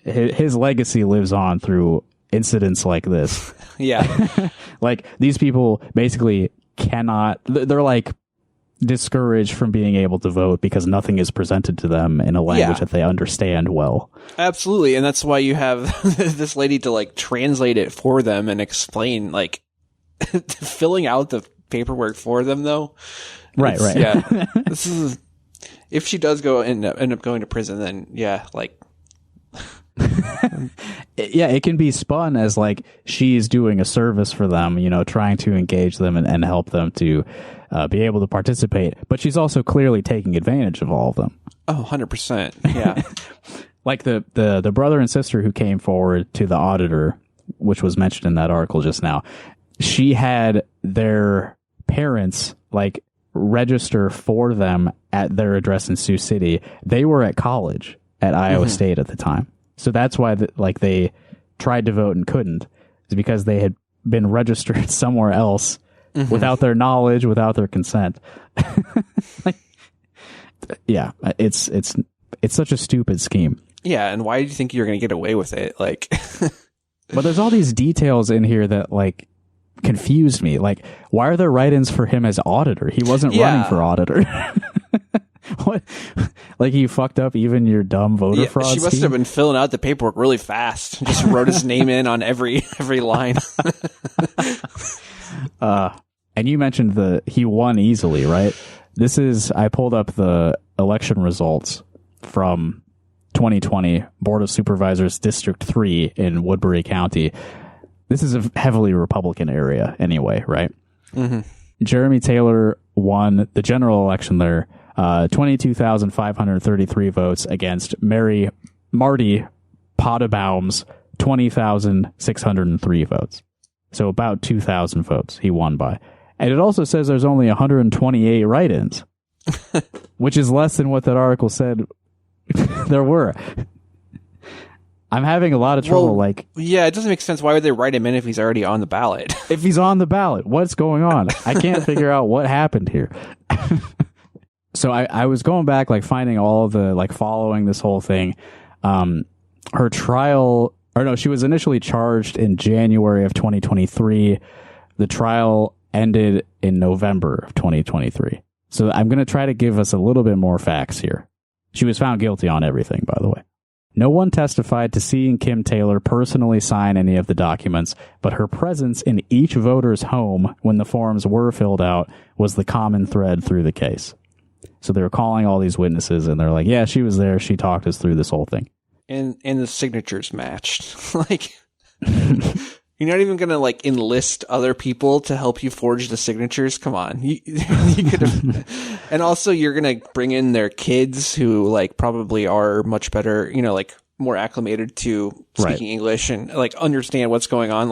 his legacy lives on through incidents like this. Yeah. These people basically cannot, they're discouraged from being able to vote because nothing is presented to them in a language that they understand well. Absolutely. And that's why you have this lady to translate it for them and explain filling out the paperwork for them though. Right. Yeah. This is, if she does end up going to prison, then it can be spun as she's doing a service for them, trying to engage them and help them to be able to participate. But she's also clearly taking advantage of all of them. Oh, 100%. Yeah. the brother and sister who came forward to the auditor, which was mentioned in that article just now, she had their parents register for them at their address in Sioux City. They were at college at Iowa State at the time. So that's why they tried to vote and couldn't, is because they had been registered somewhere else without their knowledge, without their consent. Yeah, it's such a stupid scheme. Yeah, and why do you think you're going to get away with it? But there's all these details in here that confused me. Why are there write-ins for him as auditor? He wasn't running for auditor. What? He fucked up even your dumb voter fraud She must scheme? have been filling out the paperwork really fast. Just wrote his name in on every line. And you mentioned he won easily, right? I pulled up the election results from 2020 Board of Supervisors District 3 in Woodbury County. This is a heavily Republican area anyway, right? Mm-hmm. Jeremy Taylor won the general election there. 22,533 votes against Marty Pottabaum's 20,603 votes. So about 2,000 votes he won by. And it also says there's only 128 write-ins, which is less than what that article said there were. I'm having a lot of trouble. Yeah, it doesn't make sense. Why would they write him in if he's already on the ballot? If he's on the ballot, what's going on? I can't figure out what happened here. So I was going back, finding all the, following this whole thing. Her trial, she was initially charged in January of 2023. The trial ended in November of 2023. So I'm going to try to give us a little bit more facts here. She was found guilty on everything, by the way. No one testified to seeing Kim Taylor personally sign any of the documents, but her presence in each voter's home when the forms were filled out was the common thread through the case. So they were calling all these witnesses, and they're like, yeah, she was there. She talked us through this whole thing. And the signatures matched. You're not even going to, enlist other people to help you forge the signatures? Come on. You could have. And also, you're going to bring in their kids who, probably are much better, more acclimated to speaking English and, understand what's going on.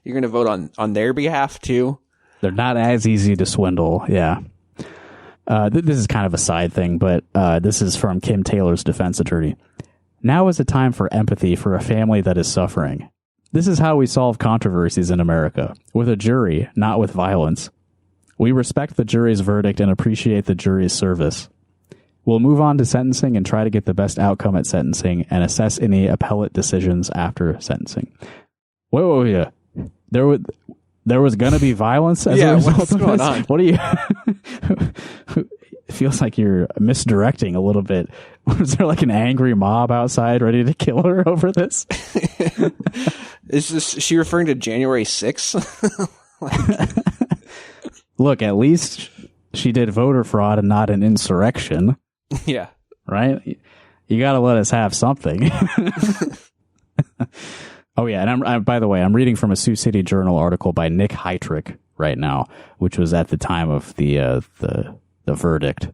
You're going to vote on their behalf, too? They're not as easy to swindle, yeah. This is kind of a side thing, but this is from Kim Taylor's defense attorney. Now is a time for empathy for a family that is suffering. This is how we solve controversies in America, with a jury, not with violence. We respect the jury's verdict and appreciate the jury's service. We'll move on to sentencing and try to get the best outcome at sentencing and assess any appellate decisions after sentencing. Wait. There was going to be violence as a result what's of going this? on? What are you... It feels like you're misdirecting a little bit. Was there an angry mob outside ready to kill her over this? Is she referring to January 6th? Look, at least she did voter fraud and not an insurrection. Yeah. Right? You got to let us have something. Oh, yeah. And I'm by the way, I'm reading from a Sioux City Journal article by Nick Heitrick right now, which was at the time of the verdict.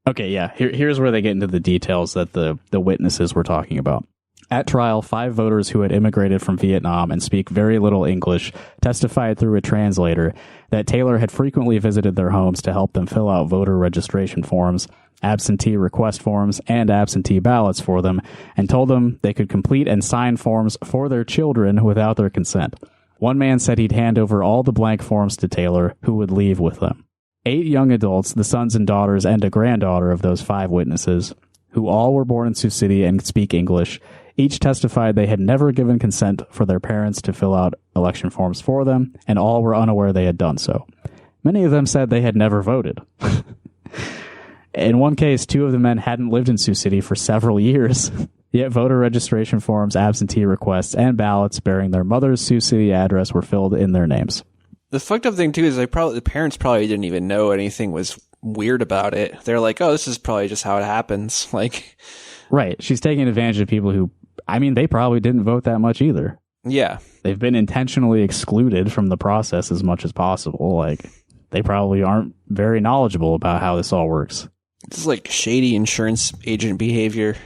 Okay, yeah. Here's where they get into the details that the witnesses were talking about. At trial, 5 voters who had immigrated from Vietnam and speak very little English testified through a translator that Taylor had frequently visited their homes to help them fill out voter registration forms, absentee request forms, and absentee ballots for them, and told them they could complete and sign forms for their children without their consent. One man said he'd hand over all the blank forms to Taylor, who would leave with them. 8 young adults, the sons and daughters and a granddaughter of those 5 witnesses, who all were born in Sioux City and speak English, each testified they had never given consent for their parents to fill out election forms for them, and all were unaware they had done so. Many of them said they had never voted. In one case, 2 of the men hadn't lived in Sioux City for several years, yet voter registration forms, absentee requests, and ballots bearing their mother's Sioux City address were filled in their names. The fucked up thing, too, is the parents probably didn't even know anything was weird about it. They're like, oh, this is probably just how it happens. Right. She's taking advantage of people who, they probably didn't vote that much either. Yeah. They've been intentionally excluded from the process as much as possible. They probably aren't very knowledgeable about how this all works. This is shady insurance agent behavior.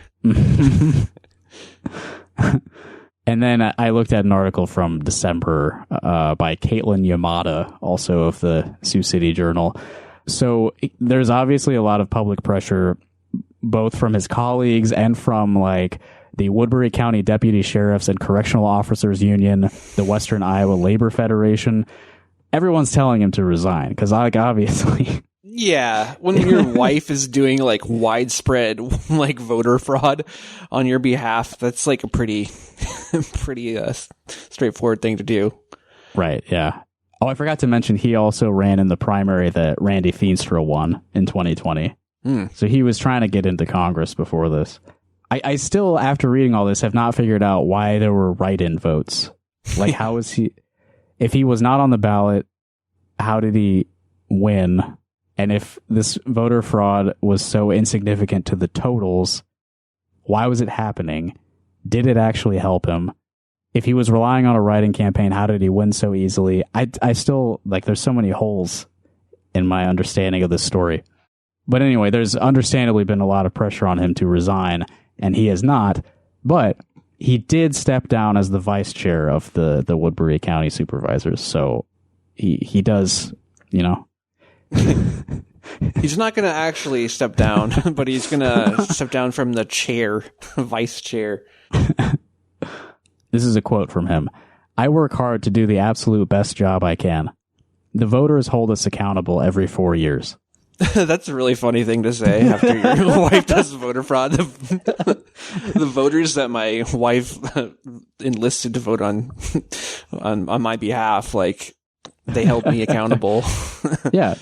And then I looked at an article from December by Caitlin Yamada, also of the Sioux City Journal. So there's obviously a lot of public pressure, both from his colleagues and from the Woodbury County Deputy Sheriffs and Correctional Officers Union, the Western Iowa Labor Federation. Everyone's telling him to resign because, obviously... Yeah, when your wife is doing widespread voter fraud on your behalf, that's a pretty straightforward thing to do. Right, yeah. Oh, I forgot to mention he also ran in the primary that Randy Feenstra won in 2020. So he was trying to get into Congress before this. I still, after reading all this, have not figured out why there were write-in votes. How is he... If he was not on the ballot, how did he win? And if this voter fraud was so insignificant to the totals, why was it happening? Did it actually help him? If he was relying on a write-in campaign, how did he win so easily? I still, there's so many holes in my understanding of this story. But anyway, there's understandably been a lot of pressure on him to resign, and he has not. But he did step down as the vice chair of the Woodbury County Supervisors. So he does you know. He's not going to actually step down, but he's going to step down from the chair, vice chair. This is a quote from him. "I work hard to do the absolute best job I can. The voters hold us accountable every 4 years." That's a really funny thing to say after your wife does voter fraud. The voters that my wife enlisted to vote on my behalf, like, they held me accountable. Yeah,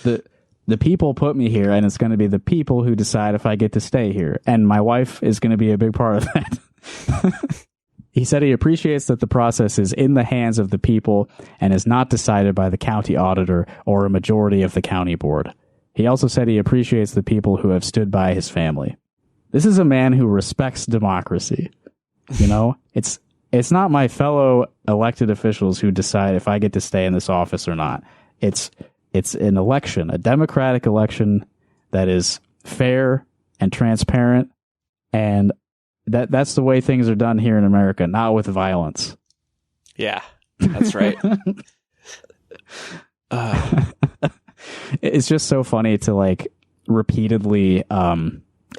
the people put me here, and it's going to be the people who decide if I get to stay here. And my wife is going to be a big part of that. He said he appreciates that the process is in the hands of the people and is not decided by the county auditor or a majority of the county board. He also said he appreciates the people who have stood by his family. This is a man who respects democracy. You know, it's not my fellow elected officials who decide if I get to stay in this office or not. It's an election, a democratic election that is fair and transparent, and that's the way things are done here in America, not with violence. Yeah, that's right. It's just so funny to like repeatedly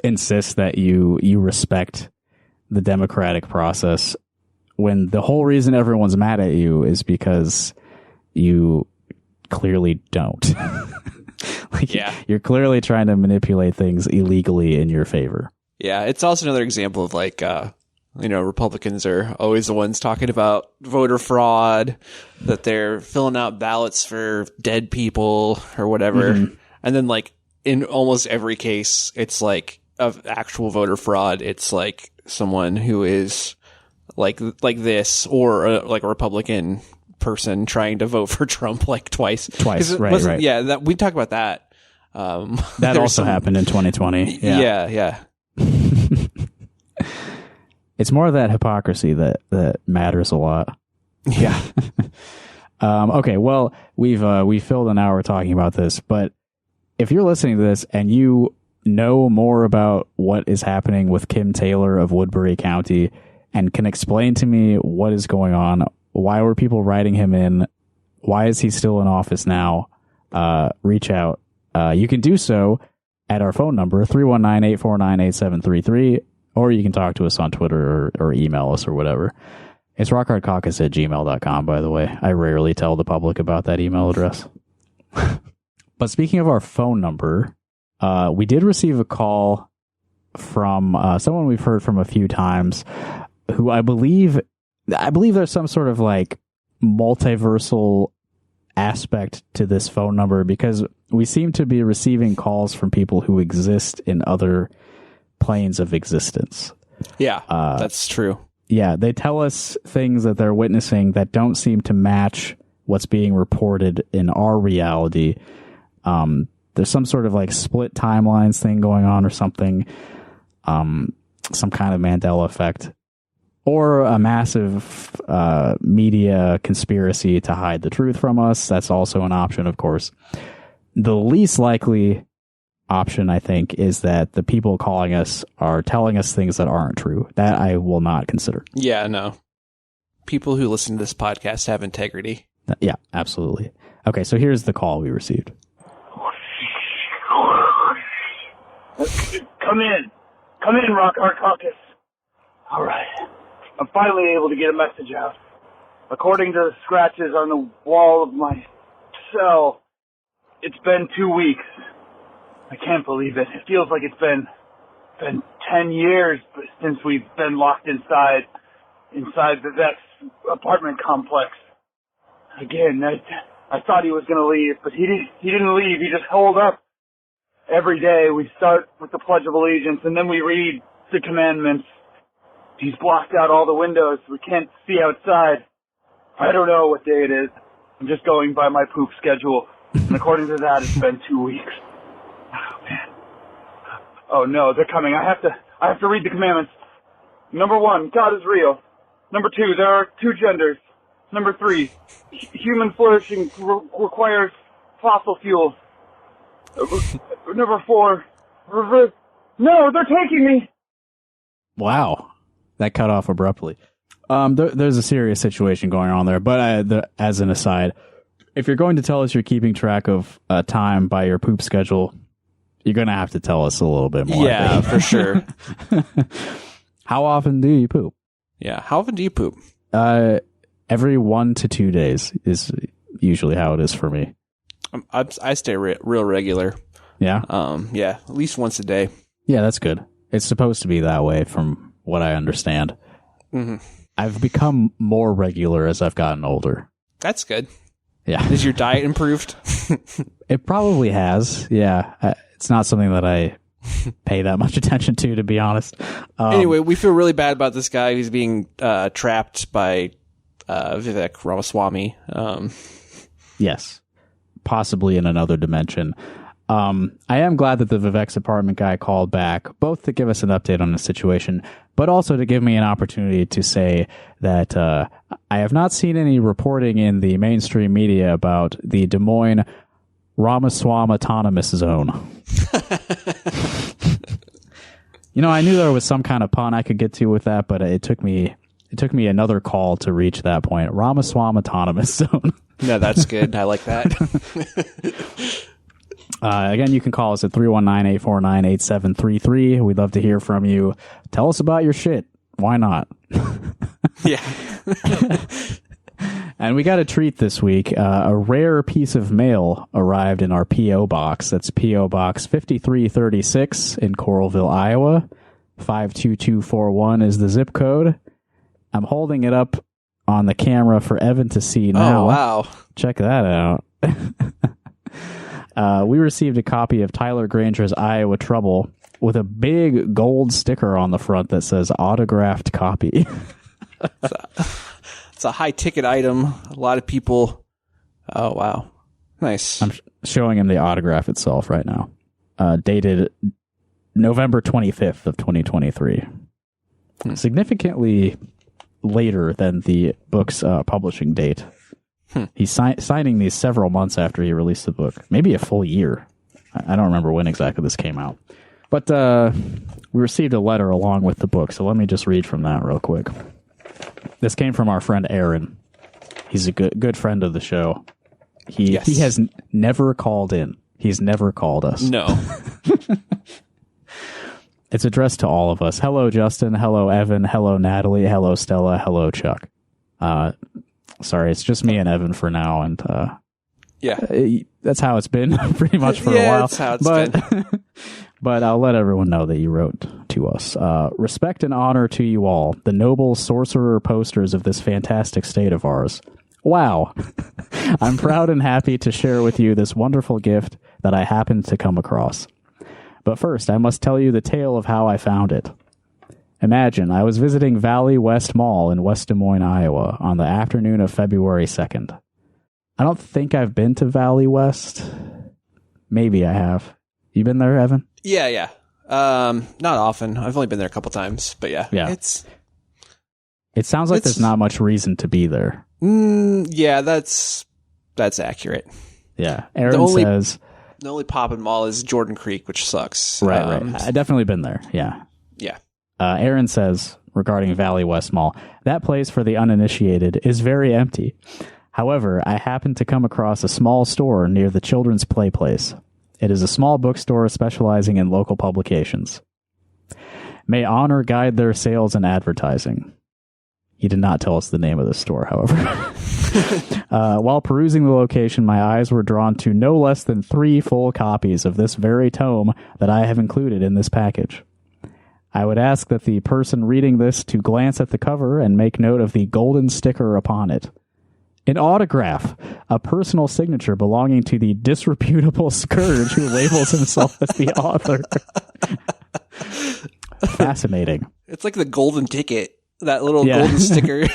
insist that you respect the democratic process when the whole reason everyone's mad at you is because you clearly don't. Like, yeah, you're clearly trying to manipulate things illegally in your favor. Yeah, it's also another example of like, Republicans are always the ones talking about voter fraud, that they're filling out ballots for dead people or whatever. Mm-hmm. And then like in almost every case, it's like of actual voter fraud. It's like someone who is like this or like a Republican person trying to vote for Trump like twice. Right. Yeah, we talked about that. That also happened in 2020. Yeah. It's more of that hypocrisy that matters a lot. Yeah. Okay. Well, we filled an hour talking about this, but if you're listening to this and you know more about what is happening with Kim Taylor of Woodbury County and can explain to me what is going on, why were people writing him in, why is he still in office now, reach out. You can do so at our phone number, 319-849-8733, or you can talk to us on Twitter or email us or whatever. It's rockhardcaucus@gmail.com, by the way. I rarely tell the public about that email address. But speaking of our phone number, we did receive a call from someone we've heard from a few times, who I believe there's some sort of like multiversal aspect to this phone number, because we seem to be receiving calls from people who exist in other planes of existence. Yeah, that's true. Yeah, they tell us things that they're witnessing that don't seem to match what's being reported in our reality. There's some sort of like split timelines thing going on or something, some kind of Mandela effect, or a massive media conspiracy to hide the truth from us. That's also an option, of course. The least likely option, I think, is that the people calling us are telling us things that aren't true. That I will not consider. Yeah, no. People who listen to this podcast have integrity. Yeah, absolutely. Okay, so here's the call we received. Come in, Rock Hard Caucus. All right. I'm finally able to get a message out. According to the scratches on the wall of my cell, it's been 2 weeks. I can't believe it. It feels like it's been 10 years since we've been locked inside that apartment complex. Again, I thought he was going to leave, but he didn't leave. He just holed up. Every day we start with the Pledge of Allegiance, and then we read the commandments. He's blocked out all the windows. We can't see outside. I don't know what day it is. I'm just going by my poop schedule. And according to that, it's been 2 weeks. Oh, man. Oh, no, they're coming. I have to read the commandments. Number 1, God is real. Number 2, there are 2 genders. Number 3, human flourishing requires fossil fuels. Number 4, no, they're taking me. Wow. That cut off abruptly. There's a serious situation going on there, but as an aside, if you're going to tell us you're keeping track of time by your poop schedule, you're going to have to tell us a little bit more. Yeah, for sure. How often do you poop? Yeah, how often do you poop? Every 1 to 2 days is usually how it is for me. I stay real regular. Yeah? Yeah, at least once a day. Yeah, that's good. It's supposed to be that way from what I understand. Mm-hmm. I've become more regular as I've gotten older. That's good. Yeah. Has your diet improved? It probably has. Yeah. It's not something that I pay that much attention to be honest. Anyway, we feel really bad about this guy who's being trapped by Vivek Ramaswamy. Yes. Possibly in another dimension. I am glad that the Vivek's apartment guy called back, both to give us an update on the situation, but also to give me an opportunity to say that I have not seen any reporting in the mainstream media about the Des Moines Ramaswamy Autonomous Zone. I knew there was some kind of pun I could get to with that, but it took me another call to reach that point. Ramaswamy Autonomous Zone. No, that's good. I like that. Again, you can call us at 319-849-8733. We'd love to hear from you. Tell us about your shit. Why not? Yeah. And we got a treat this week. A rare piece of mail arrived in our P.O. box. That's P.O. Box 5336 in Coralville, Iowa. 52241 is the zip code. I'm holding it up on the camera for Evan to see now. Oh, wow. Check that out. We received a copy of Tyler Granger's Iowa Trouble with a big gold sticker on the front that says autographed copy. It's a high-ticket item. A lot of people... Oh, wow. Nice. I'm showing him the autograph itself right now. Dated November 25th of 2023. Significantly later than the book's publishing date. He's signing these several months after he released the book. Maybe a full year. I don't remember when exactly this came out. But we received a letter along with the book, so let me just read from that real quick. This came from our friend Aaron. He's a good friend of the show. He has never called in. He's never called us. No. It's addressed to all of us. Hello, Justin. Hello, Evan. Hello, Natalie. Hello, Stella. Hello, Chuck. Sorry, it's just me and Evan for now, and that's how it's been pretty much for a while. That's how it's been. But I'll let everyone know that you wrote to us. Respect and honor to you all, the noble sorcerer posters of this fantastic state of ours. Wow. I'm proud and happy to share with you this wonderful gift that I happened to come across. But first, I must tell you the tale of how I found it. Imagine, I was visiting Valley West Mall in West Des Moines, Iowa, on the afternoon of February 2nd. I don't think I've been to Valley West. Maybe I have. You been there, Evan? Yeah. Not often. I've only been there a couple times, but yeah. It sounds like there's not much reason to be there. Yeah, that's accurate. Yeah. Aaron says... The only poppin' mall is Jordan Creek, which sucks. Right. I've definitely been there, yeah. Yeah. Aaron says, regarding Valley West Mall, that place for the uninitiated is very empty. However, I happened to come across a small store near the children's play place. It is a small bookstore specializing in local publications. May honor guide their sales and advertising. He did not tell us the name of the store, however. While perusing the location, my eyes were drawn to no less than 3 full copies of this very tome that I have included in this package. I would ask that the person reading this to glance at the cover and make note of the golden sticker upon it. An autograph, a personal signature belonging to the disreputable scourge who labels himself as the author. Fascinating. It's like the golden ticket, that little golden sticker.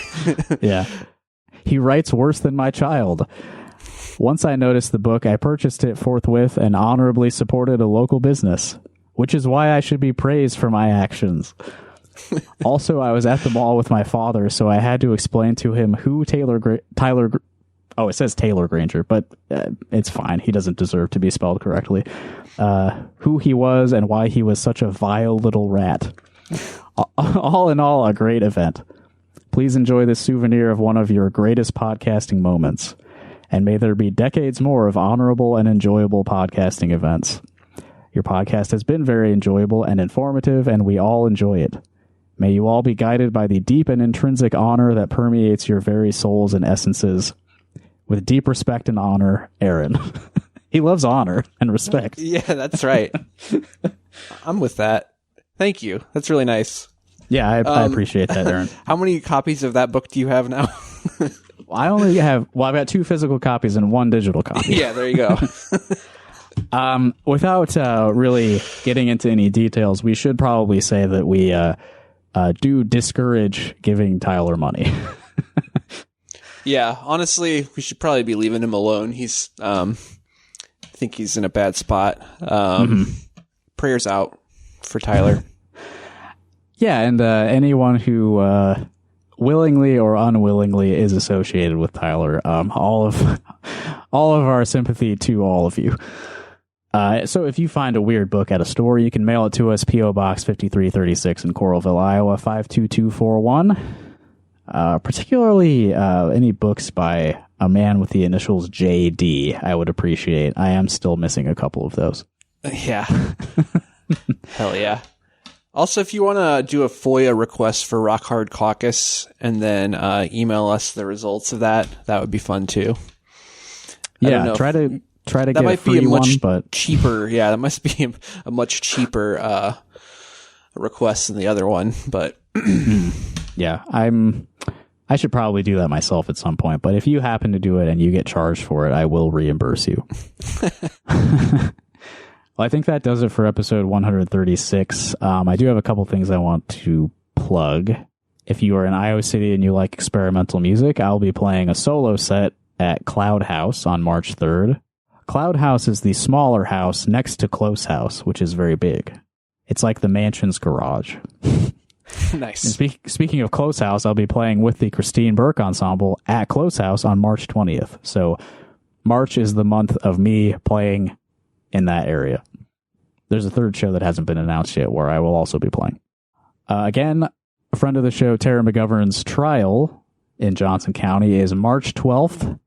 Yeah. He writes worse than my child. Once I noticed the book, I purchased it forthwith and honorably supported a local business, which is why I should be praised for my actions. Also, I was at the mall with my father, so I had to explain to him who it says Taylor Granger, but it's fine. He doesn't deserve to be spelled correctly. Who he was and why he was such a vile little rat. All in all, a great event. Please enjoy this souvenir of one of your greatest podcasting moments. and may there be decades more of honorable and enjoyable podcasting events. Your podcast has been very enjoyable and informative, and we all enjoy it. May you all be guided by the deep and intrinsic honor that permeates your very souls and essences. With deep respect and honor, Aaron. He loves honor and respect. Yeah, that's right. I'm with that. Thank you. That's really nice. Yeah, I appreciate that, Aaron. How many copies of that book do you have now? I've got 2 physical copies and 1 digital copy. Yeah, there you go. Without really getting into any details, we should probably say that we do discourage giving Tyler money. Yeah, honestly, we should probably be leaving him alone. I think he's in a bad spot. Prayers out for Tyler. Yeah, and anyone who willingly or unwillingly is associated with Tyler, all of our sympathy to all of you. So if you find a weird book at a store, you can mail it to us, P.O. Box 5336 in Coralville, Iowa, 52241. Particularly any books by a man with the initials J.D. I would appreciate. I am still missing a couple of those. Yeah. Hell yeah. Also, if you want to do a FOIA request for Rock Hard Caucus and then email us the results of that would be fun too. Yeah, try to that get might a free be a much one, but cheaper. Yeah, that must be a much cheaper request than the other one. But yeah, I should probably do that myself at some point. But if you happen to do it and you get charged for it, I will reimburse you. Well, I think that does it for episode 136. I do have a couple things I want to plug. If you are in Iowa City and you like experimental music, I'll be playing a solo set at Cloud House on March 3rd. Cloud House is the smaller house next to Close House, which is very big. It's like the mansion's garage. Nice. And speaking of Close House, I'll be playing with the Christine Burke Ensemble at Close House on March 20th. So March is the month of me playing in that area. There's a third show that hasn't been announced yet where I will also be playing. Again, a friend of the show, Tara McGovern's trial in Johnson County is March 12th.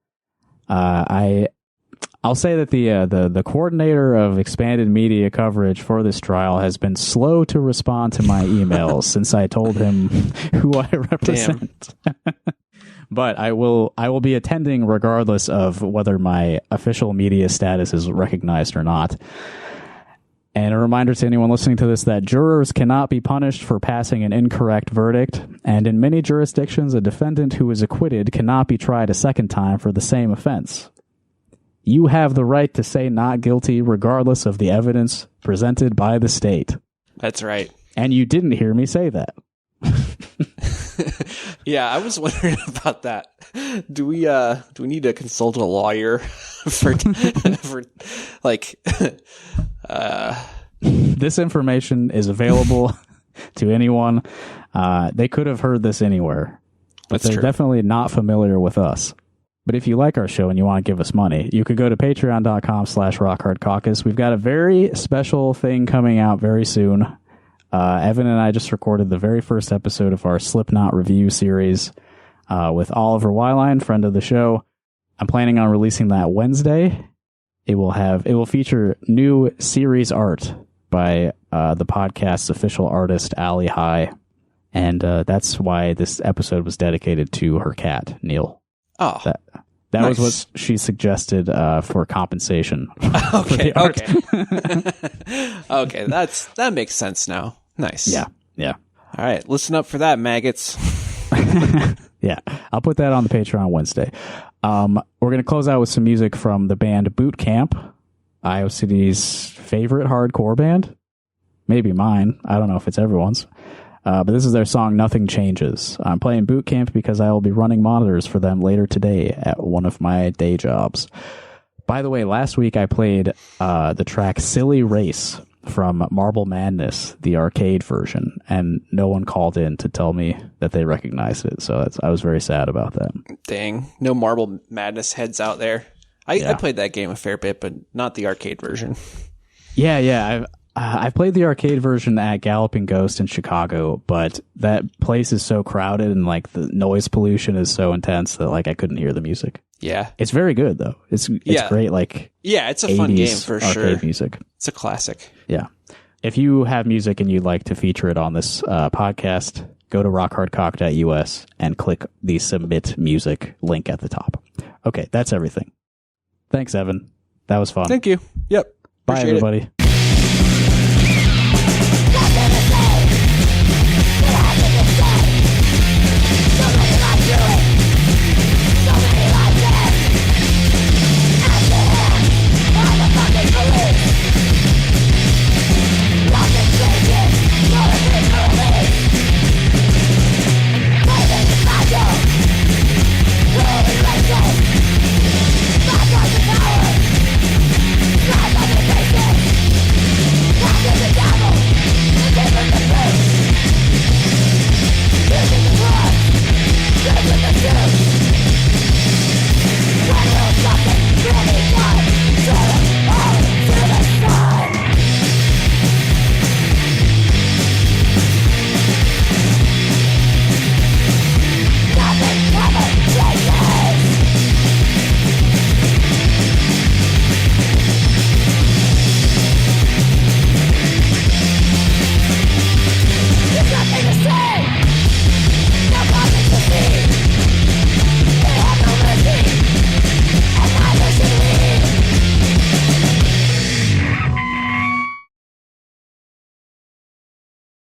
I'll say that the coordinator of expanded media coverage for this trial has been slow to respond to my emails since I told him who I represent. But I will be attending regardless of whether my official media status is recognized or not. And a reminder to anyone listening to this that jurors cannot be punished for passing an incorrect verdict, and in many jurisdictions, a defendant who is acquitted cannot be tried a second time for the same offense. You have the right to say not guilty regardless of the evidence presented by the state. That's right. And you didn't hear me say that. Yeah, I was wondering about that. Do we need to consult a lawyer for like this information is available to anyone. They could have heard this anywhere, but they're definitely not familiar with us. But if you like our show and you want to give us money, you could go to patreon.com/rockhardcaucus. We've got a very special thing coming out very soon. Evan and I just recorded the very first episode of our Slipknot review series with Oliver Weiline, friend of the show. I'm planning on releasing that Wednesday. It will feature new series art by the podcast's official artist, Allie High. And that's why this episode was dedicated to her cat, Neil. Oh, that nice. was what she suggested for compensation. Okay. Okay, that makes sense now. Nice. Yeah. All right, listen up for that, maggots. Yeah, I'll put that on the Patreon Wednesday. We're going to close out with some music from the band Boot Camp, Iowa City's favorite hardcore band. Maybe mine. I don't know if it's everyone's. But this is their song, Nothing Changes. I'm playing Boot Camp because I will be running monitors for them later today at one of my day jobs. By the way, last week I played the track Silly Race from Marble Madness, the arcade version, and no one called in to tell me that they recognized it. So I was very sad about that. Dang, no Marble Madness heads out there. I played that game a fair bit, but not the arcade version. Yeah. I've played the arcade version at Galloping Ghost in Chicago, but that place is so crowded and like the noise pollution is so intense that like I couldn't hear the music. Yeah. It's very good though. It's great. Like, yeah, it's a fun game for sure. Music. It's a classic. Yeah. If you have music and you'd like to feature it on this podcast, go to rockhardcock.us and click the submit music link at the top. Okay, that's everything. Thanks, Evan. That was fun. Thank you. Yep. Bye, everybody.